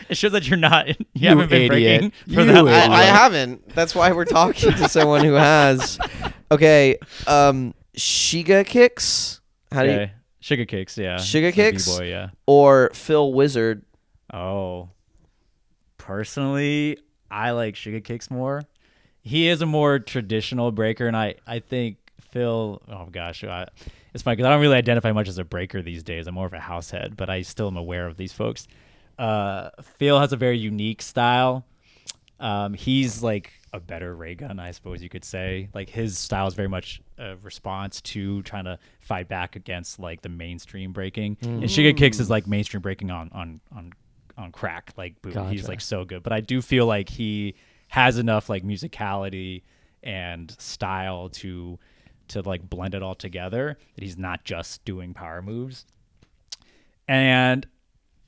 It shows that you're not. You haven't been idiot. breaking for You that long. idiot. I haven't. That's why we're talking to someone who has. Okay, Shiga kicks. How do you Okay. Sugar kicks, yeah. Sugar The kicks? B-boy, yeah. or Phil Wizard? Oh. Personally, I like Sugar kicks more. He is a more traditional breaker, and I think Phil. Oh gosh, it's funny because I don't really identify much as a breaker these days. I'm more of a house head, but I still am aware of these folks. Phil has a very unique style. He's like a better Raygun, I suppose you could say. Like his style is very much a response to trying to fight back against like the mainstream breaking. And Shiga Kicks is like mainstream breaking on crack. Like boom, he's Gotcha. like so good. But I do feel like he has enough like musicality and style to like blend it all together that he's not just doing power moves. And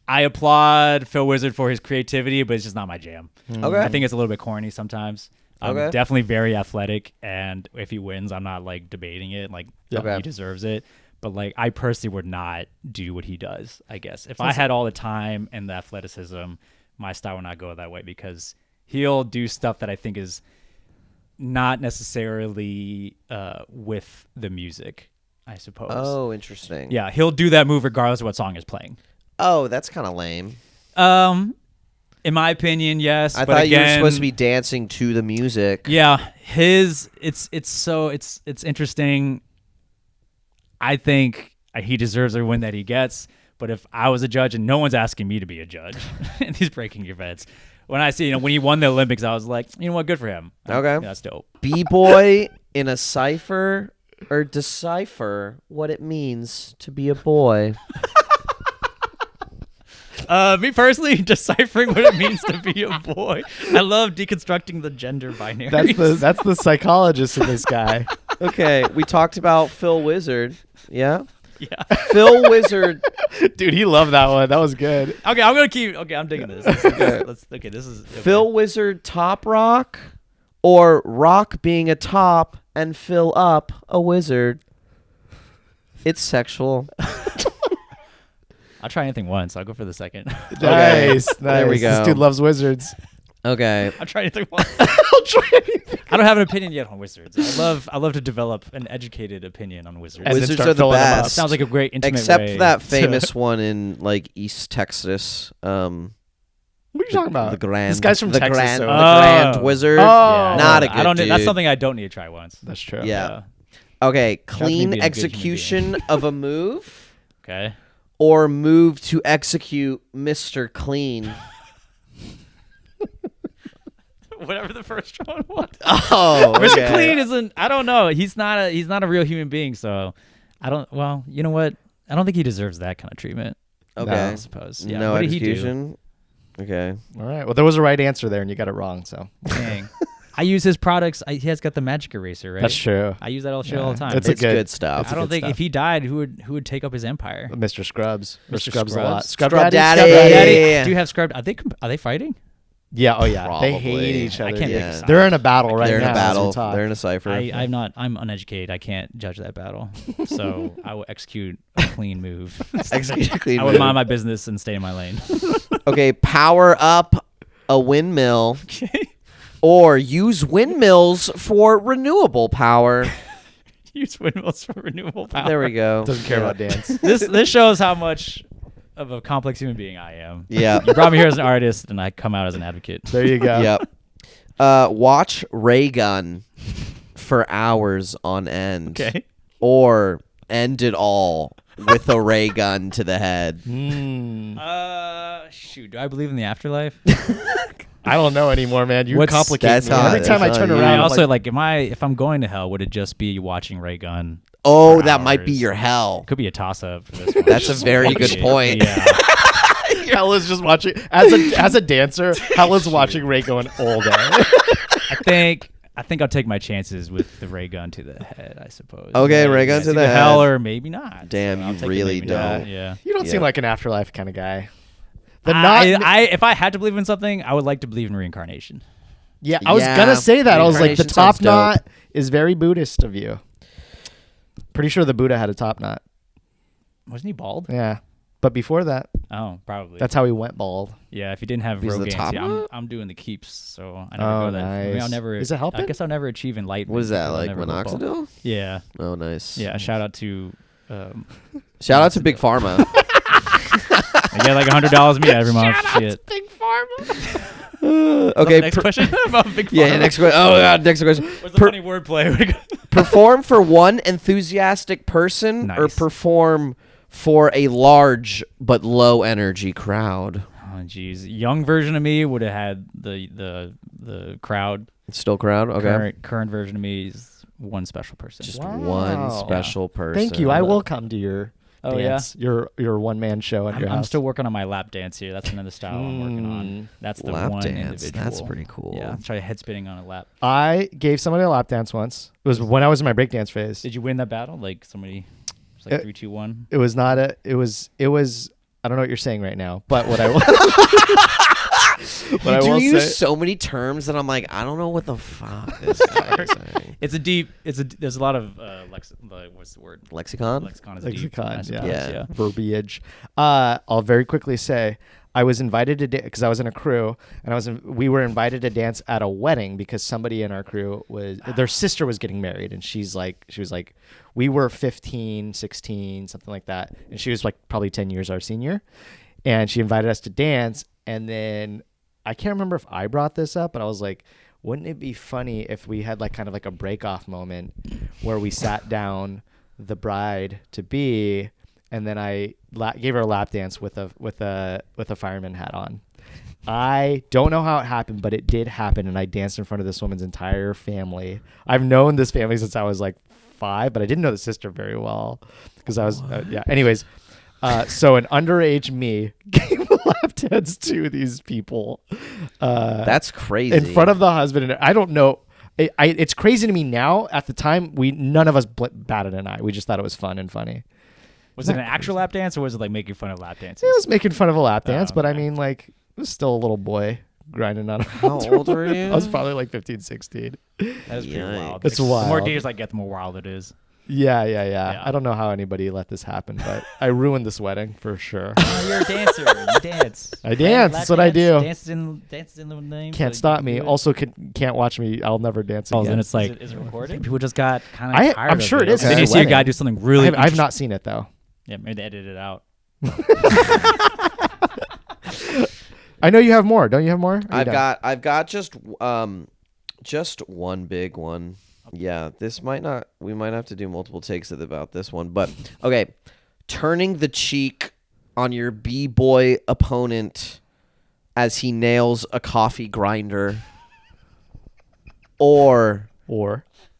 I applaud Phil Wizard for his creativity, but it's just not my jam. Okay. I think it's a little bit corny sometimes. Okay. Definitely very athletic, and if he wins, I'm not like debating it. Like Okay. he deserves it, but like I personally would not do what he does. I guess if I had all the time and the athleticism, my style would not go that way because he'll do stuff that I think is not necessarily with the music, I suppose. Oh, interesting. Yeah, he'll do that move regardless of what song is playing. Oh, that's kind of lame. In my opinion, yes. I but thought again, you were supposed to be dancing to the music. Yeah, it's interesting. I think he deserves every win that he gets. But if I was a judge, and no one's asking me to be a judge in these breaking events, when I see when he won the Olympics, I was like, you know what, good for him. Okay. Yeah, that's dope. B-boy in a cipher or decipher what it means to be a boy? Me personally, deciphering what it means to be a boy. I love deconstructing the gender binary. That's the psychologist in this guy. Okay, we talked about Phil Wizard. Yeah? Yeah. Phil Wizard. Dude, he loved that one. That was good. Okay, I'm gonna keep. Okay, I'm digging this. Okay, this is okay. Phil Wizard top rock, or rock being a top and fill up a wizard. It's sexual. I'll try anything once. I'll go for the second. Nice. There we go. This dude loves wizards. Okay. I'll try anything once. I'll try anything. I don't have an opinion yet on wizards. I love to develop an educated opinion on wizards. And then Wizards start are the filling them up. best. Sounds like a great intimate Except way that to- famous one in like East Texas. What are you talking about? The Grand. This guy's from the Texas. Grand, So the Grand Wizard. Oh. Yeah, Not a good I don't. dude. That's something I don't need to try once. that's true. Yeah. Okay. me Clean being a good human execution of a move, Okay. or move to execute Mr. Clean. Whatever the first one was. Oh, Mr. okay. Clean isn't. I don't know. He's not a real human being. So I don't. Well, you know what? I don't think he deserves that kind of treatment. Okay. I suppose. Yeah. No what did he do? execution. Okay. All right. Well, there was a right answer there, and you got it wrong. So Dang. I use his products. He has got the magic eraser, right? that's true. I use that all Yeah. all the time. It's It's a good stuff. I don't good think stuff. if he died, who would take up his empire? Mr. Scrubs. Or Mr. Scrubs a lot. Scrubs? Scrub Daddy. Scrub Daddy. Yeah. Do you have Scrub? Are they fighting? Yeah. Oh yeah. Probably. They hate each other. I can't Yeah. pick a side. They're in a battle right They're in now. a as we battle. talk. They're in a cipher. I'm uneducated. I can't judge that battle. So I will execute a clean move. Execute a clean I would move. mind my business and stay in my lane. Okay. Power up a windmill, or use windmills for renewable power. Use windmills for renewable power. There we go. Doesn't care about dance. This shows how much of a complex human being I am. Yeah. You brought me here as an artist, and I come out as an advocate. There you go. Yep. Watch Raygun for hours on end. Okay. Or end it all with a ray gun to the head. Shoot. Do I believe in the afterlife? I don't know anymore, man. You What's- complicate that's me. hot. Every time I That's turn hot. around, I I'm also like, if I'm going to hell, would it just be watching Raygun? Oh, For that might be hours. your hell. Could be a toss up for this one. That's a very good point. Yeah. Hell is just watching as a dancer. Hell is watching Ray going all day. I think I'll take my chances with the ray gun to the head, I suppose. Okay, Yeah, ray gun it's to the either hell head. or maybe not. Damn, I'll you take it really maybe not. don't. Yeah. You don't Yeah. seem like an afterlife kind of guy. If I had to believe in something, I would like to believe in reincarnation. Yeah, I was Yeah, gonna say that. I was like, the reincarnation top sounds dope. knot is very Buddhist of you. Pretty sure the Buddha had a top knot. Wasn't he bald? Yeah, but before that, Oh, probably. that's how he went bald. Yeah, if he didn't have He's the Rogaine, top see, knot? I'm doing the keeps, so I never Oh, go that. I mean, I'll nice. never. Is it helping? I guess I'll never achieve enlightenment. What is that, because I'll like never go bald. minoxidil? Yeah, Oh, nice. yeah. Shout out to. Shout out to Big Pharma. I get like $100 me every month. Shit. Big Pharma. Okay. Next question about Big Pharma. Yeah, next question. Oh, God, next question. What's the funny wordplay? Perform for one enthusiastic person or Nice. perform for a large but low energy crowd? Oh, jeez. Young version of me would have had the crowd. Still crowd? Okay. Current version of me is one special person. Just Wow. one special person. Thank you. I will come to your Oh, dance. Your one man show at your I'm house. still working on my lap dance here. That's another style I'm working on. That's the Lap one dance. individual. That's pretty cool. Yeah, try head spinning on a lap. I gave somebody a lap dance once. It was when I was in my breakdance phase. Did you win that battle? Like somebody, it's like 3, 2, 1. It was not a. It was. I don't know what you're saying right now, but what I will. What I You will use say. so many terms that I'm like, I don't know what the fuck this guy is saying. There's a lot of what's the word? Lexicon? Lexicon is deep. Lexicon, I suppose, yeah. yeah. Verbiage. I'll very quickly say I was invited to because I was in a crew and we were invited to dance at a wedding because somebody in our crew their sister was getting married and she was like we were 15, 16, something like that, and she was like probably 10 years our senior, and she invited us to dance, and then I can't remember if I brought this up, but I was like, wouldn't it be funny if we had like kind of like a break off moment where we sat down the bride to be, and then I gave her a lap dance with a fireman hat on. I don't know how it happened, but it did happen, and I danced in front of this woman's entire family. I've known this family since I was like 5, but I didn't know the sister very well because I was yeah. Anyways, so an underage me gave lap dance to these people. That's crazy. In front of the husband, and I don't know. It's crazy to me now. At the time, none of us batted an eye. We just thought it was fun and funny. Was it an actual lap dance, or was it like making fun of lap dances? It was making fun of a lap dance, but I mean, like, it was still a little boy grinding on. How old were you? I was probably like 15, 16. That is pretty wild. It's wild. The more details I get, the more wild it is. Yeah. I don't know how anybody let this happen, but I ruined this wedding for sure. Oh, you're a dancer. You dance. I dance. That's what I do. Dances in the name. Can't stop me. Also, can't watch me. I'll never dance again. Oh, then it's like, is it recorded? People just got kind of tired I'm sure of it is. Then you see a guy do something really I've not seen it, though. Yeah, maybe they edited it out. I know you have more. Don't you have more? I've got just one big one. Yeah, we might have to do multiple takes about this one, but okay. Turning the cheek on your b-boy opponent as he nails a coffee grinder, or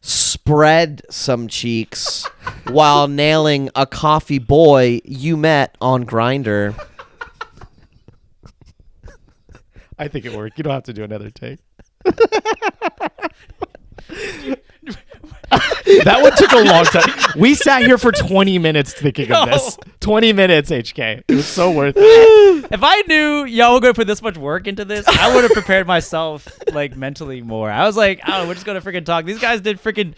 spread some cheeks while nailing a coffee boy you met on Grindr. I think it worked. You don't have to do another take. That one took a long time. We sat here for 20 minutes thinking of this. 20 minutes, HK. It was so worth it. If I knew y'all were going to put this much work into this, I would have prepared myself like mentally more. I was like, oh, we're just going to freaking talk. These guys did freaking.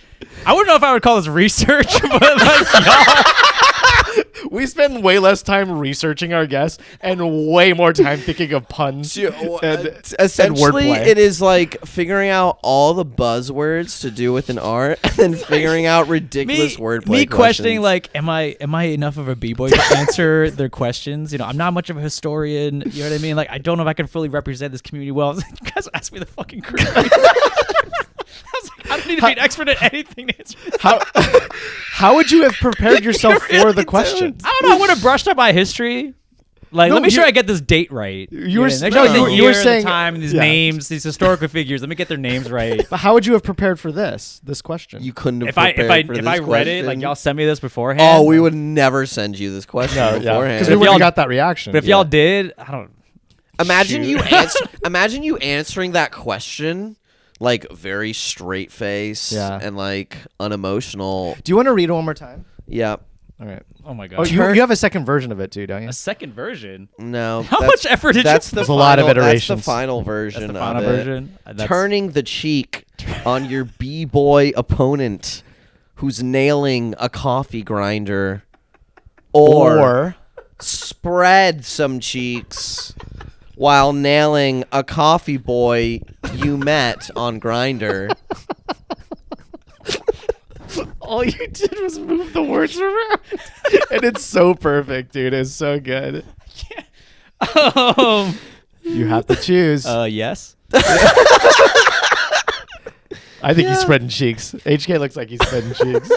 I wouldn't know if I would call this research, but like y'all. We spend way less time researching our guests and way more time thinking of puns. Essentially, it is like figuring out all the buzzwords to do with an art and then figuring out ridiculous wordplay. Me questioning like, am I enough of a b-boy to answer their questions? You know, I'm not much of a historian. You know what I mean? Like, I don't know if I can fully represent this community well. You guys ask me the fucking correct. I don't need to be an expert at anything to answer this. How would you have prepared yourself for the question? I don't know. I would have brushed up my history. Like, let me sure I get this date right. You were saying the time, these names, these historical figures. Let me get their names right. But how would you have prepared for this question? You couldn't have if I read it, like y'all sent me this beforehand. Oh, we would never send you this question beforehand because we wouldn't got that reaction. But if y'all did, I don't. Imagine you answering that question. Like very straight face and like unemotional. Do you want to read it one more time? Yeah. All right. Oh my god. Oh, you have a second version of it too, don't you? A second version? No. How much effort did you? There's a lot of iterations. That's the final version. That's the final version. Turning the cheek on your b-boy opponent who's nailing a coffee grinder, or spread some cheeks while nailing a coffee boy you met on Grindr. All you did was move the words around. And it's so perfect, dude. It's so good. You have to choose. Yes. I think he's spreading cheeks. HK looks like he's spreading cheeks.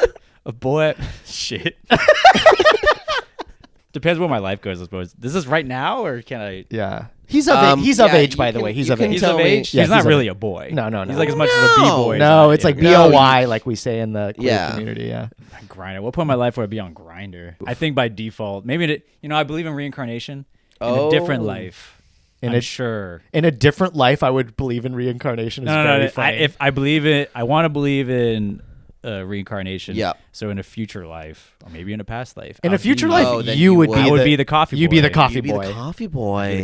A boy. Shit. Depends where my life goes, I suppose. This is right now, or can I? Yeah. He's of age. He's of age, by the way. He's of age. He's of age. Yeah, he's not really a boy. No. He's like as much as a b-boy. No, it's like B-O-Y, like we say in the queer community. Yeah. Grindr. What point in my life would I be on Grindr? I think by default, maybe I believe in reincarnation. In a different life. Sure. In a different life, I would believe in reincarnation. Very funny. If I believe it, I want to believe in reincarnation. Yeah. So in a future life, or maybe in a past life. In a future life, you would be the coffee boy. You'd be the coffee boy. You'd be the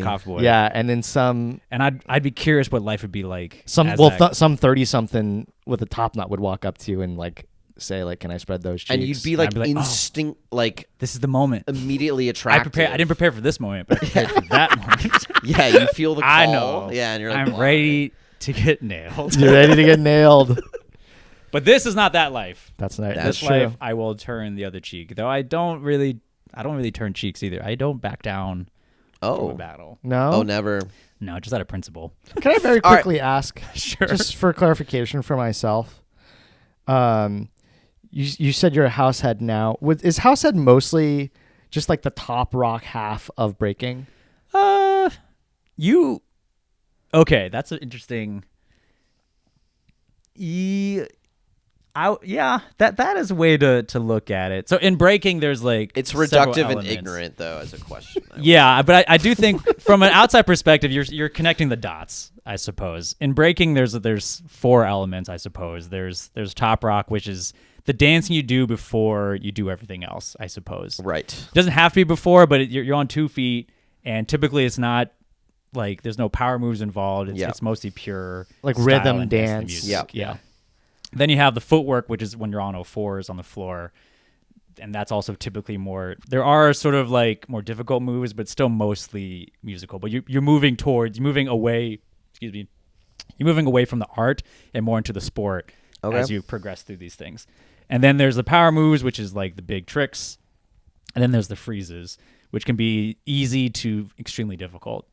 coffee boy. Yeah, and then some. And I'd be curious what life would be like. Some 30-something with a top knot would walk up to you and like say like, "Can I spread those cheeks?" And you'd be like, instinct, like this is the moment. Immediately attracted. I didn't prepare for this moment, but I prepared for that moment. Yeah, you feel the call. I know. Yeah, and you're like, I'm ready to get nailed. You're ready to get nailed. But this is not that life. That's nice. This life, I will turn the other cheek. Though I don't really turn cheeks either. I don't back down from a battle. No. Oh, never. No, just out of principle. Can I very quickly ask, sure, just for clarification for myself? You said you're a house head now. Is house head mostly just like the top rock half of breaking? Okay, that's an interesting. that is a way to look at it. So in breaking, there's like it's reductive and ignorant though as a question. But I do think from an outside perspective, you're connecting the dots, I suppose. In breaking, there's 4 elements, I suppose. There's top rock, which is the dancing you do before you do everything else, I suppose. Right. It doesn't have to be before, but you're on 2 feet, and typically it's not like there's no power moves involved. It's mostly pure like rhythm dance. Yeah. Then you have the footwork, which is when you're on all fours on the floor. And that's also typically more, there are sort of like more difficult moves, but still mostly musical. But you're moving away from the art and more into the sport as you progress through these things. And then there's the power moves, which is like the big tricks. And then there's the freezes, which can be easy to extremely difficult.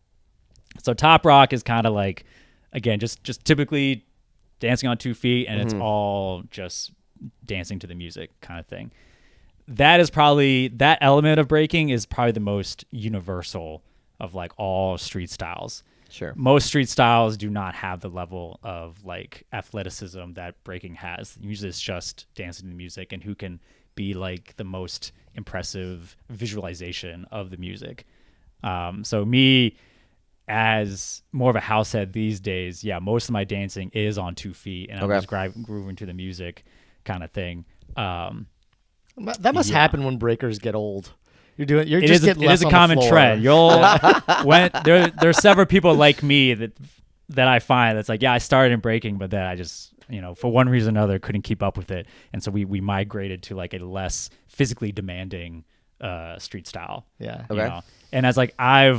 So top rock is kind of like, again, just typically dancing on 2 feet, and it's all just dancing to the music kind of thing. That element of breaking is probably the most universal of like all street styles. Sure. Most street styles do not have the level of like athleticism that breaking has. Usually it's just dancing to the music and who can be like the most impressive visualization of the music. So me, as more of a house head these days, most of my dancing is on 2 feet, and I'm just grooving to the music kind of thing. That must happen when breakers get old. It is a common trend. There's several people like me that I find that's like, I started in breaking, but then I just, for one reason or another couldn't keep up with it. And so we migrated to like a less physically demanding street style. Yeah. Okay. And as like, I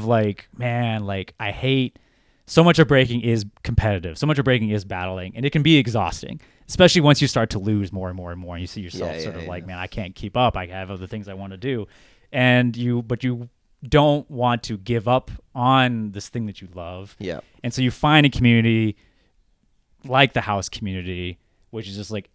hate so much of breaking is competitive. So much of breaking is battling, and it can be exhausting, especially once you start to lose more and more and more. And you see yourself man, I can't keep up. I have other things I want to do. But you don't want to give up on this thing that you love. Yeah. And so you find a community like the house community, which is just like,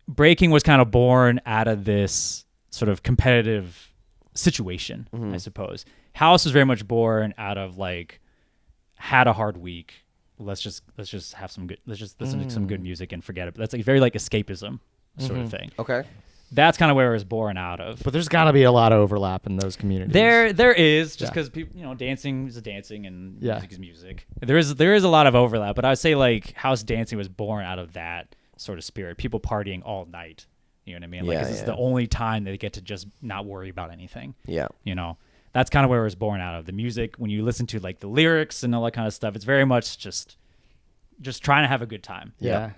breaking was kind of born out of this sort of competitive situation, I suppose. House was very much born out of like, had a hard week. Let's just have some good. Let's just listen to some good music and forget it. That's like very like escapism sort of thing. Okay. That's kind of where it was born out of. But there's got to be a lot of overlap in those communities. There is, just because people, dancing is dancing and music is music. There is a lot of overlap, but I would say like house dancing was born out of that sort of spirit. People partying all night. You know what I mean? Like this is the only time they get to just not worry about anything. Yeah. That's kind of where it was born out of. The music, when you listen to like the lyrics and all that kind of stuff, it's very much just trying to have a good time. Yeah.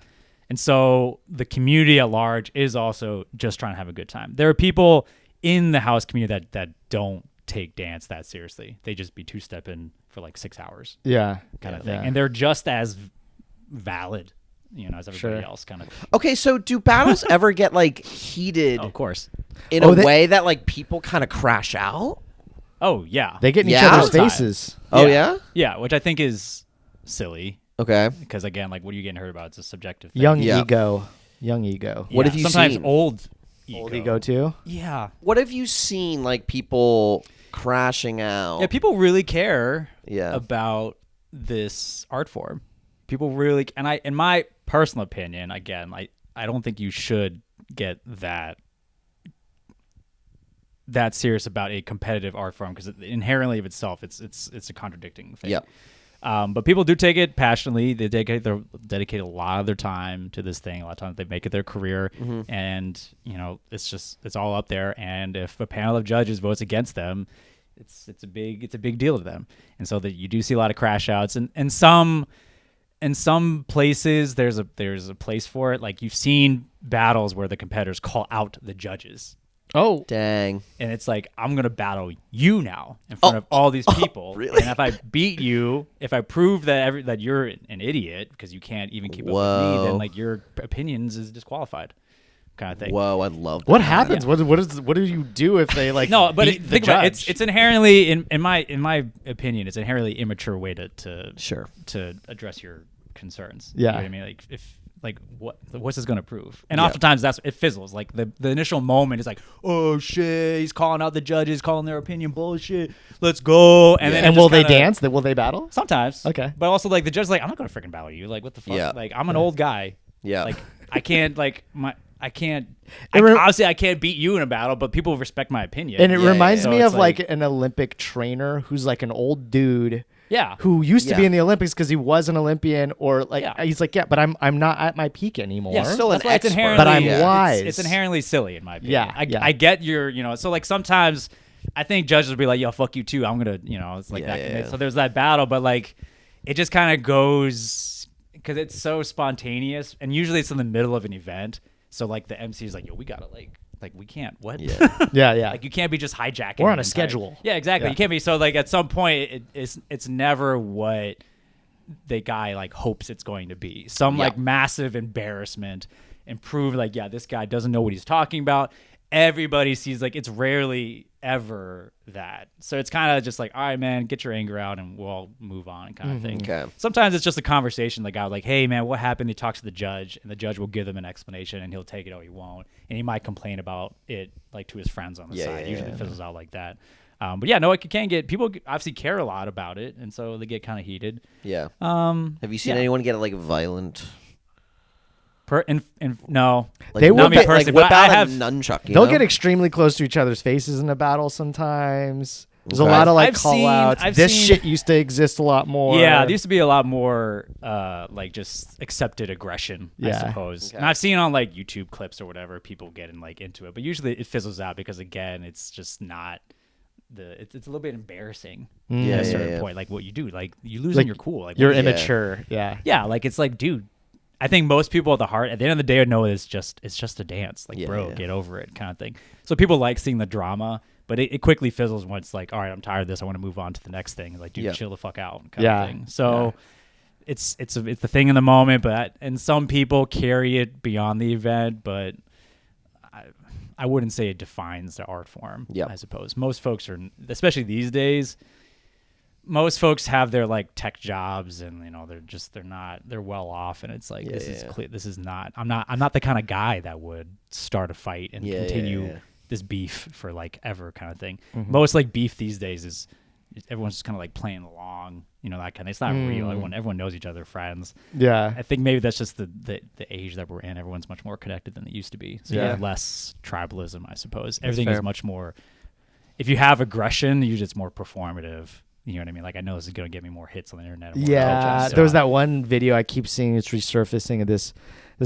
And so the community at large is also just trying to have a good time. There are people in the house community that don't take dance that seriously. They just be two-stepping for like 6 hours. Yeah. Kind of thing. And they're just as valid, as everybody else kind of. Okay, so do battles ever get like heated? Of course. In a way that like people kind of crash out? Oh, yeah. They get in each other's faces. Oh, yeah? Yeah, which I think is silly. Okay. Because again, like what are you getting hurt about? It's a subjective thing. Young ego. What have you sometimes seen? Old ego too? Yeah. What have you seen like people crashing out? Yeah, people really care about this art form. People really, and in my personal opinion, again, I don't think you should get that serious about a competitive art form because inherently of itself, it's a contradicting thing. Yeah. But people do take it passionately. They dedicate a lot of their time to this thing. A lot of times they make it their career, and it's all up there. And if a panel of judges votes against them, it's a big deal to them. And so that you do see a lot of crash outs, and in some places there's a place for it. Like you've seen battles where the competitors call out the judges. Oh, dang. And it's like, I'm going to battle you now in front of all these people. Really? And if I beat you, if I prove that you're an idiot because you can't even keep up with me, then like your opinions is disqualified kind of thing. Whoa, I love that. What happens? Yeah. What do you do if they like No, but think about it. It's inherently, in my opinion, it's an inherently immature way to address your concerns. Yeah. You know what I mean? Like if what's this going to prove? And oftentimes it fizzles. Like the initial moment is like, oh shit, he's calling out the judges, calling their opinion bullshit. Let's go. And will they dance? Will they battle? Sometimes. Okay. But also like the judge's like, I'm not going to freaking battle you. Like what the fuck? Yeah. Like I'm an old guy. Yeah. Like I can't obviously I can't beat you in a battle, but people respect my opinion. And it reminds me of like an Olympic trainer who's like an old dude. Yeah. Who used to be in the Olympics because he was an Olympian, or like he's like, but I'm not at my peak anymore. Yeah, still an expert. But I'm wise. It's inherently silly in my opinion. Yeah. I get your, so like sometimes I think judges will be like, yo, fuck you too. I'm gonna, it's like that. Yeah. So there's that battle, but like it just kind of goes because it's so spontaneous, and usually it's in the middle of an event. So like the MC is like, yo, we gotta like we can't what? Yeah. Like you can't be just hijacking. We're on a schedule. Yeah, exactly. You can't be. So like at some point it's never what the guy like hopes it's going to be. Some like massive embarrassment and prove like, this guy doesn't know what he's talking about. Everybody sees like it's rarely ever that. So it's kind of just like, all right, man, get your anger out and we'll all move on kind of thing. Okay. Sometimes it's just a conversation. Like I was like, hey man, what happened? He talks to the judge and the judge will give them an explanation and he'll take it or he won't. And he might complain about it like to his friends on the side. Usually it fizzles out like that. But it can get, people obviously care a lot about it. And so they get kind of heated. Yeah. Have you seen anyone get like violent? No, Like, they will not me get, personally, but I have nunchuck. They'll get extremely close to each other's faces in a battle sometimes. There's a lot of like call outs. This shit used to exist a lot more. Yeah, there used to be a lot more like just accepted aggression, I suppose. Okay. And I've seen on like YouTube clips or whatever, people getting like into it, but usually it fizzles out because again, it's just not it's a little bit embarrassing at a certain point. Like what you do, like you losing your cool. Like you're immature. Yeah, like it's like, dude. I think most people at the heart, at the end of the day, know it's just a dance. Like, bro, get over it kind of thing. So people like seeing the drama, but it quickly fizzles when it's like, all right, I'm tired of this. I want to move on to the next thing. Like, dude, chill the fuck out kind of thing. So it's the thing in the moment, and some people carry it beyond the event, but I wouldn't say it defines the art form, I suppose. Most folks are, especially these days, most folks have their like tech jobs and they're well off, and it's like this is not I'm not the kind of guy that would start a fight and continue this beef for like ever kind of thing. Most like beef these days is everyone's just kind of like playing along, that kind of, it's not real. Everyone knows each other, friends. I think maybe that's just the age that we're in. Everyone's much more connected than they used to be, so you have less tribalism, I suppose. Everything is much more, if you have aggression, usually it's more performative. You know what I mean? Like, I know this is going to get me more hits on the internet. There was that one video I keep seeing. It's resurfacing of this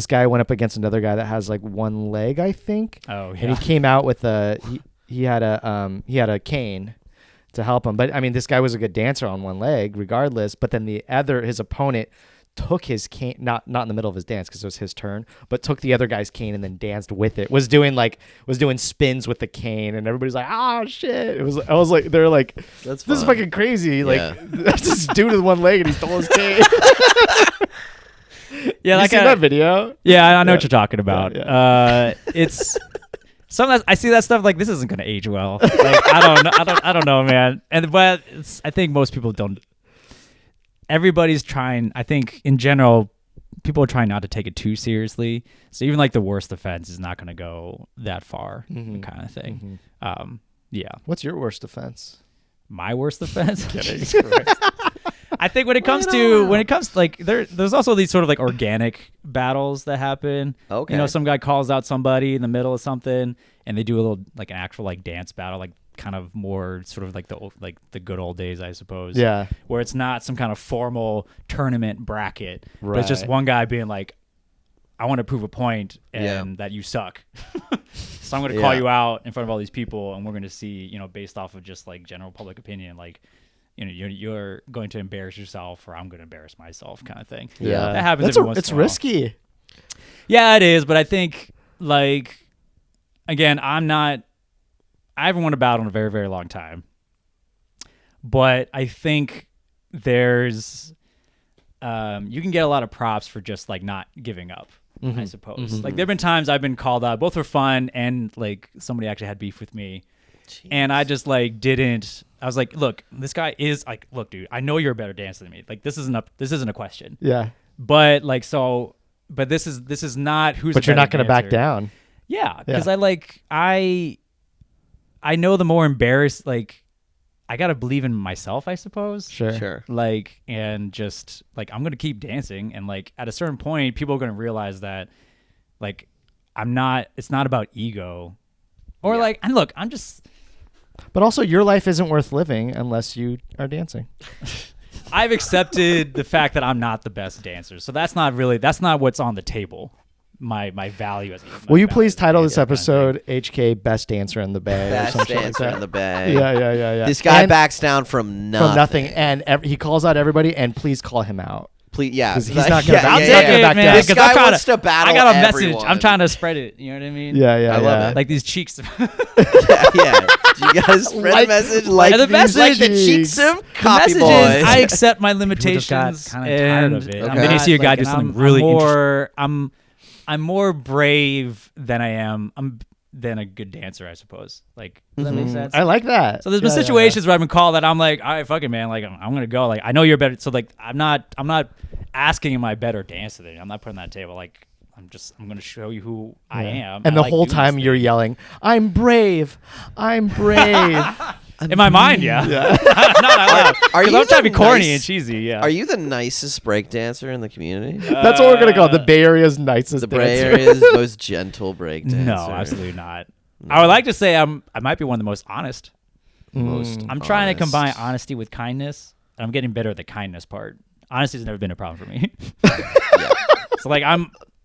guy went up against another guy that has like one leg, I think. Oh, yeah. And he came out with he had a cane to help him. But I mean, this guy was a good dancer on one leg regardless. But then his opponent took his cane, not in the middle of his dance because it was his turn, but took the other guy's cane and then danced with it. Was doing spins with the cane, and everybody's like, "Oh shit!" I was like, they're like, "This is fucking crazy!" Like, that's this dude with one leg and he stole his cane. Yeah, you seen that video? Yeah, I know what you're talking about. It's sometimes I see that stuff like, this isn't gonna age well. Like, I don't know, man. But I think most people don't. Everybody's trying, I think in general, people are trying not to take it too seriously. So even like the worst offense is not going to go that far, kind of thing. What's your worst offense? My worst offense? I think when it comes like there's also these sort of like organic battles that happen. Okay. Some guy calls out somebody in the middle of something and they do a little like an actual like dance battle, like kind of more sort of like the good old days, I suppose. Yeah. Where it's not some kind of formal tournament bracket, but it's just one guy being like, I want to prove a point and that you suck. So I'm going to call you out in front of all these people, and we're going to see, based off of just like general public opinion, like, you're going to embarrass yourself or I'm going to embarrass myself kind of thing. Yeah. That happens every once in a while. It's risky. Yeah, it is. But I think, like, again, I haven't won a battle in a very, very long time. But I think there's, you can get a lot of props for just like not giving up, I suppose. Like, there've been times I've been called out, both for fun and like somebody actually had beef with me. Jeez. And I just like I was like, look, this guy is like, look, dude, I know you're a better dancer than me. Like, this isn't a question. Yeah. But but this is not who's. But you're not going to back down. Yeah, because I know the more embarrassed, like, I gotta believe in myself, I suppose. Sure. Like, and just like I'm gonna keep dancing, and like at a certain point, people are gonna realize that, like, it's not about ego, or like, and look, I'm just. But also, your life isn't worth living unless you are dancing. I've accepted the fact that I'm not the best dancer, so that's not what's on the table. My value as a will you please title this episode HK Best Dancer in the Bay? Best Dancer in the Bay. Yeah. This guy backs down from nothing. And he calls out everybody, and please call him out. Please, yeah. Because he's not going to back down. This guy wants to battle I got a everyone. message. I'm trying to spread it. You know what I mean? Yeah. I love it. Like these cheeks. yeah. Do you guys spread a message? Like the message. Like the cheeks of copy boys. I accept my limitations. Kind of tired of it. And then you see a guy do something really interesting. I'm more brave than I am. Than a good dancer, I suppose. Like, does that make sense? I like that. So there's been situations where I've been called that I'm like, all right, fuck it, man. Like, I'm gonna go. Like, I know you're better. So like, I'm not asking am I better dancer than you. I'm not putting that table. Like, I'm gonna show you who I am. And the whole time you're yelling, "I'm brave, I'm brave." In my mind, yeah. Not out loud. I'm trying to be corny and cheesy. Yeah. Are you the nicest breakdancer in the community? That's what we're gonna call it, the Bay Area's nicest. The Bay Area's most gentle breakdancer. No, absolutely not. I would like to say I might be one of the most honest. I'm trying to combine honesty with kindness. I'm getting better at the kindness part. Honesty has never been a problem for me. So like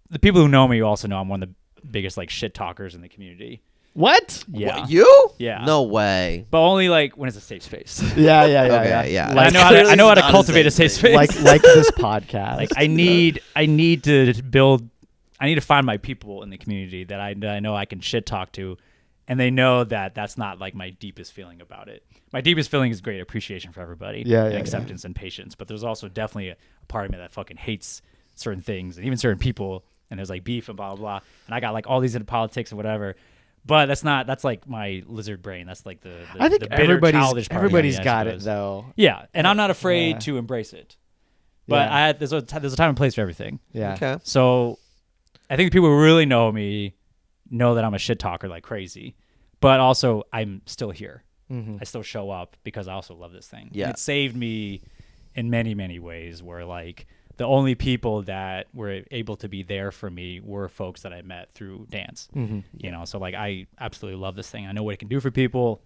the people who know me also know I'm one of the biggest like shit talkers in the community. What? Yeah. What, you? Yeah. No way. But only like when it's a safe space. Yeah. Yeah. Like, I know how to cultivate a safe space. Like this podcast. Like I need to find my people in the community that I know I can shit talk to, and they know that that's not like my deepest feeling about it. My deepest feeling is great appreciation for everybody, and acceptance and patience. But there's also definitely a part of me that fucking hates certain things and even certain people, and there's like beef and blah blah blah. And I got like all these into politics and whatever. But that's like my lizard brain. That's like the I think the bitter, childish part everybody's of me, got it though. Yeah, and I'm not afraid to embrace it. But there's a time and place for everything. Yeah. Okay. So I think the people who really know me know that I'm a shit talker like crazy. But also I'm still here. I still show up because I also love this thing. Yeah. It saved me in many, many ways where like the only people that were able to be there for me were folks that I met through dance. You know, so like I absolutely love this thing. I know what it can do for people.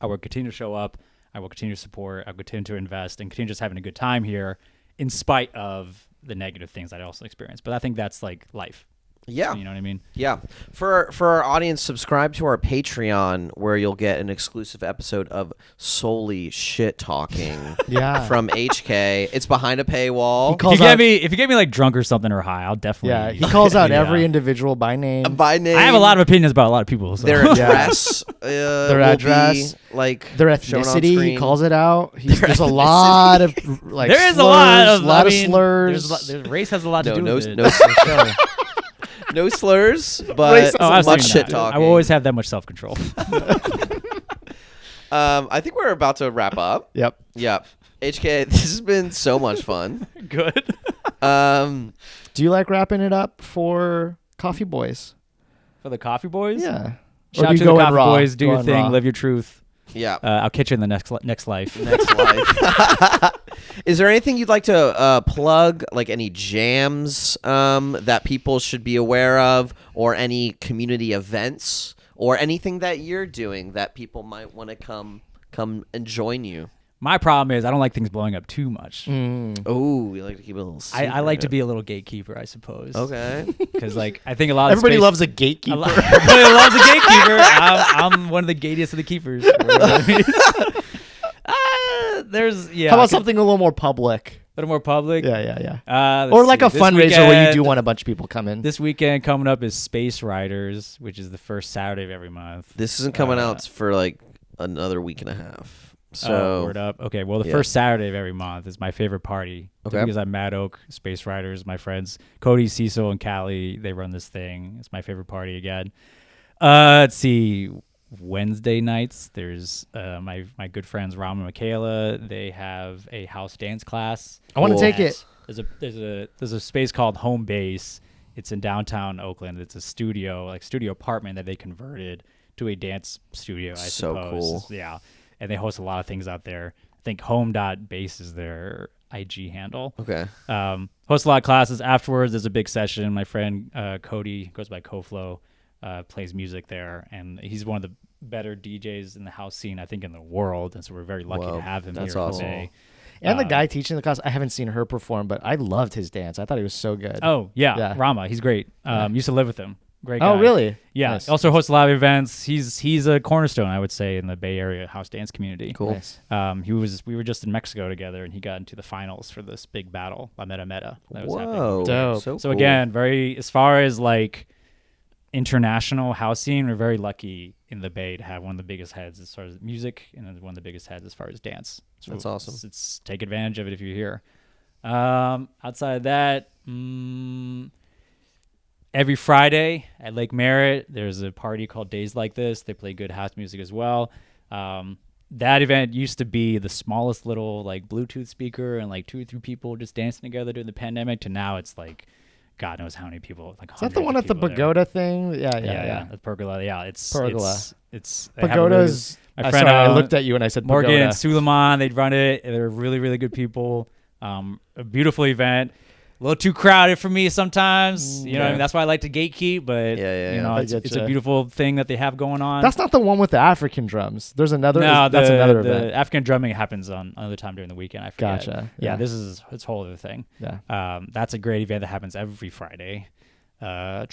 I will continue to show up. I will continue to support. I will continue to invest and continue just having a good time here in spite of the negative things that I also experience. But I think that's like life. Yeah. You know what I mean? Yeah. For our audience, subscribe to our Patreon where you'll get an exclusive episode of solely shit talking from HK. It's behind a paywall. If you get me like drunk or something or high, I'll definitely. Yeah, he calls out every individual by name. By name. I have a lot of opinions about a lot of people. So. Their address. Their address. Like their ethnicity. He calls it out. There's a lot of like there is slurs, a lot of slurs. Race has a lot to do with it. No slurs, but much shit talking. I will always have that much self-control. I think we're about to wrap up. Yep. HK, this has been so much fun. Good. Do you like wrapping it up for Coffee Boys? For the Coffee Boys? Yeah. Shout out to the Coffee Boys. Do your thing. Live your truth. Yeah. I'll catch you in the next life. Next life. Is there anything you'd like to plug, like any jams that people should be aware of, or any community events, or anything that you're doing that people might want to come and join you? My problem is I don't like things blowing up too much. Oh, you like to keep it a little secret. I like to be a little gatekeeper, I suppose. Okay. Because like I think a lot of everybody loves a gatekeeper. Everybody loves a gatekeeper. I'm one of the gatiest of the keepers. How about something a little more public? A little more public? Yeah. Or like a fundraiser where you do want a bunch of people come in. This weekend coming up is Space Riders, which is the first Saturday of every month. This isn't coming out for like another week and a half. So word up. Okay, well, the first Saturday of every month is my favorite party. Okay. Because I'm Mad Oak, Space Riders, my friends Cody, Cecil, and Callie, they run this thing. It's my favorite party again. Let's see. Wednesday nights, there's my good friends Ram and Michaela. They have a house dance class. I want to take it. There's a space called Home Base. It's in downtown Oakland. It's a studio apartment that they converted to a dance studio. I suppose. Cool. Yeah, and they host a lot of things out there. I think home.base is their IG handle. Okay. Host a lot of classes. Afterwards, there's a big session. My friend Cody, goes by CoFlow, plays music there, and he's one of the better DJs in the house scene, I think, in the world. And so we're very lucky to have him here in the Bay. And the guy teaching the class, I haven't seen her perform, but I loved his dance. I thought he was so good. Oh, yeah. Rama, he's great. Used to live with him. Great guy. Oh, really? Yeah. Nice. Also hosts a lot of events. He's a cornerstone, I would say, in the Bay Area house dance community. Cool. Nice. We were just in Mexico together, and he got into the finals for this big battle, La Meta Meta. That was Whoa. Dope. So cool. Again, as far as like international house scene, we're very lucky in the Bay to have one of the biggest heads as far as music, and then one of the biggest heads as far as dance. So that's awesome. It's take advantage of it if you're here. Outside of that, every Friday at Lake Merritt, there's a party called Days Like This. They play good house music as well. That event used to be the smallest little like Bluetooth speaker and like 2 or 3 people just dancing together during the pandemic, to now it's like God knows how many people. Like, is that the one at the Pagoda thing? Yeah. That's Pergola. Yeah, it's Pergola. It's Pagoda's. My friend, sorry, I looked at you and I said Morgan Pagoda. and Suleiman. They run it. They're really, really good people. A beautiful event. A little too crowded for me sometimes. You know, what I mean? That's why I like to gatekeep. But you know, it's a beautiful thing that they have going on. That's not the one with the African drums. There's another. No, that's another event. The African drumming happens on another time during the weekend. I forget. Gotcha. Yeah, this is a whole other thing. Yeah. That's a great event that happens every Friday. I'll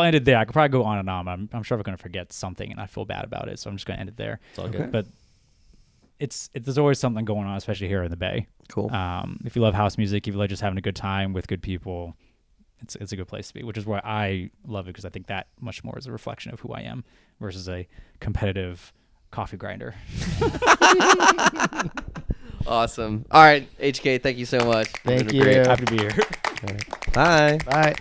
end it there. I could probably go on and on. I'm sure I'm going to forget something, and I feel bad about it, so I'm just going to end it there. It's all good. But there's always something going on, especially here in the Bay. Cool. If you love house music, if you like just having a good time with good people, it's a good place to be, which is why I love it, because I think that much more is a reflection of who I am versus a competitive coffee grinder. Awesome. All right, HK, thank you so much. Thank you. Happy to be here. Bye. Bye.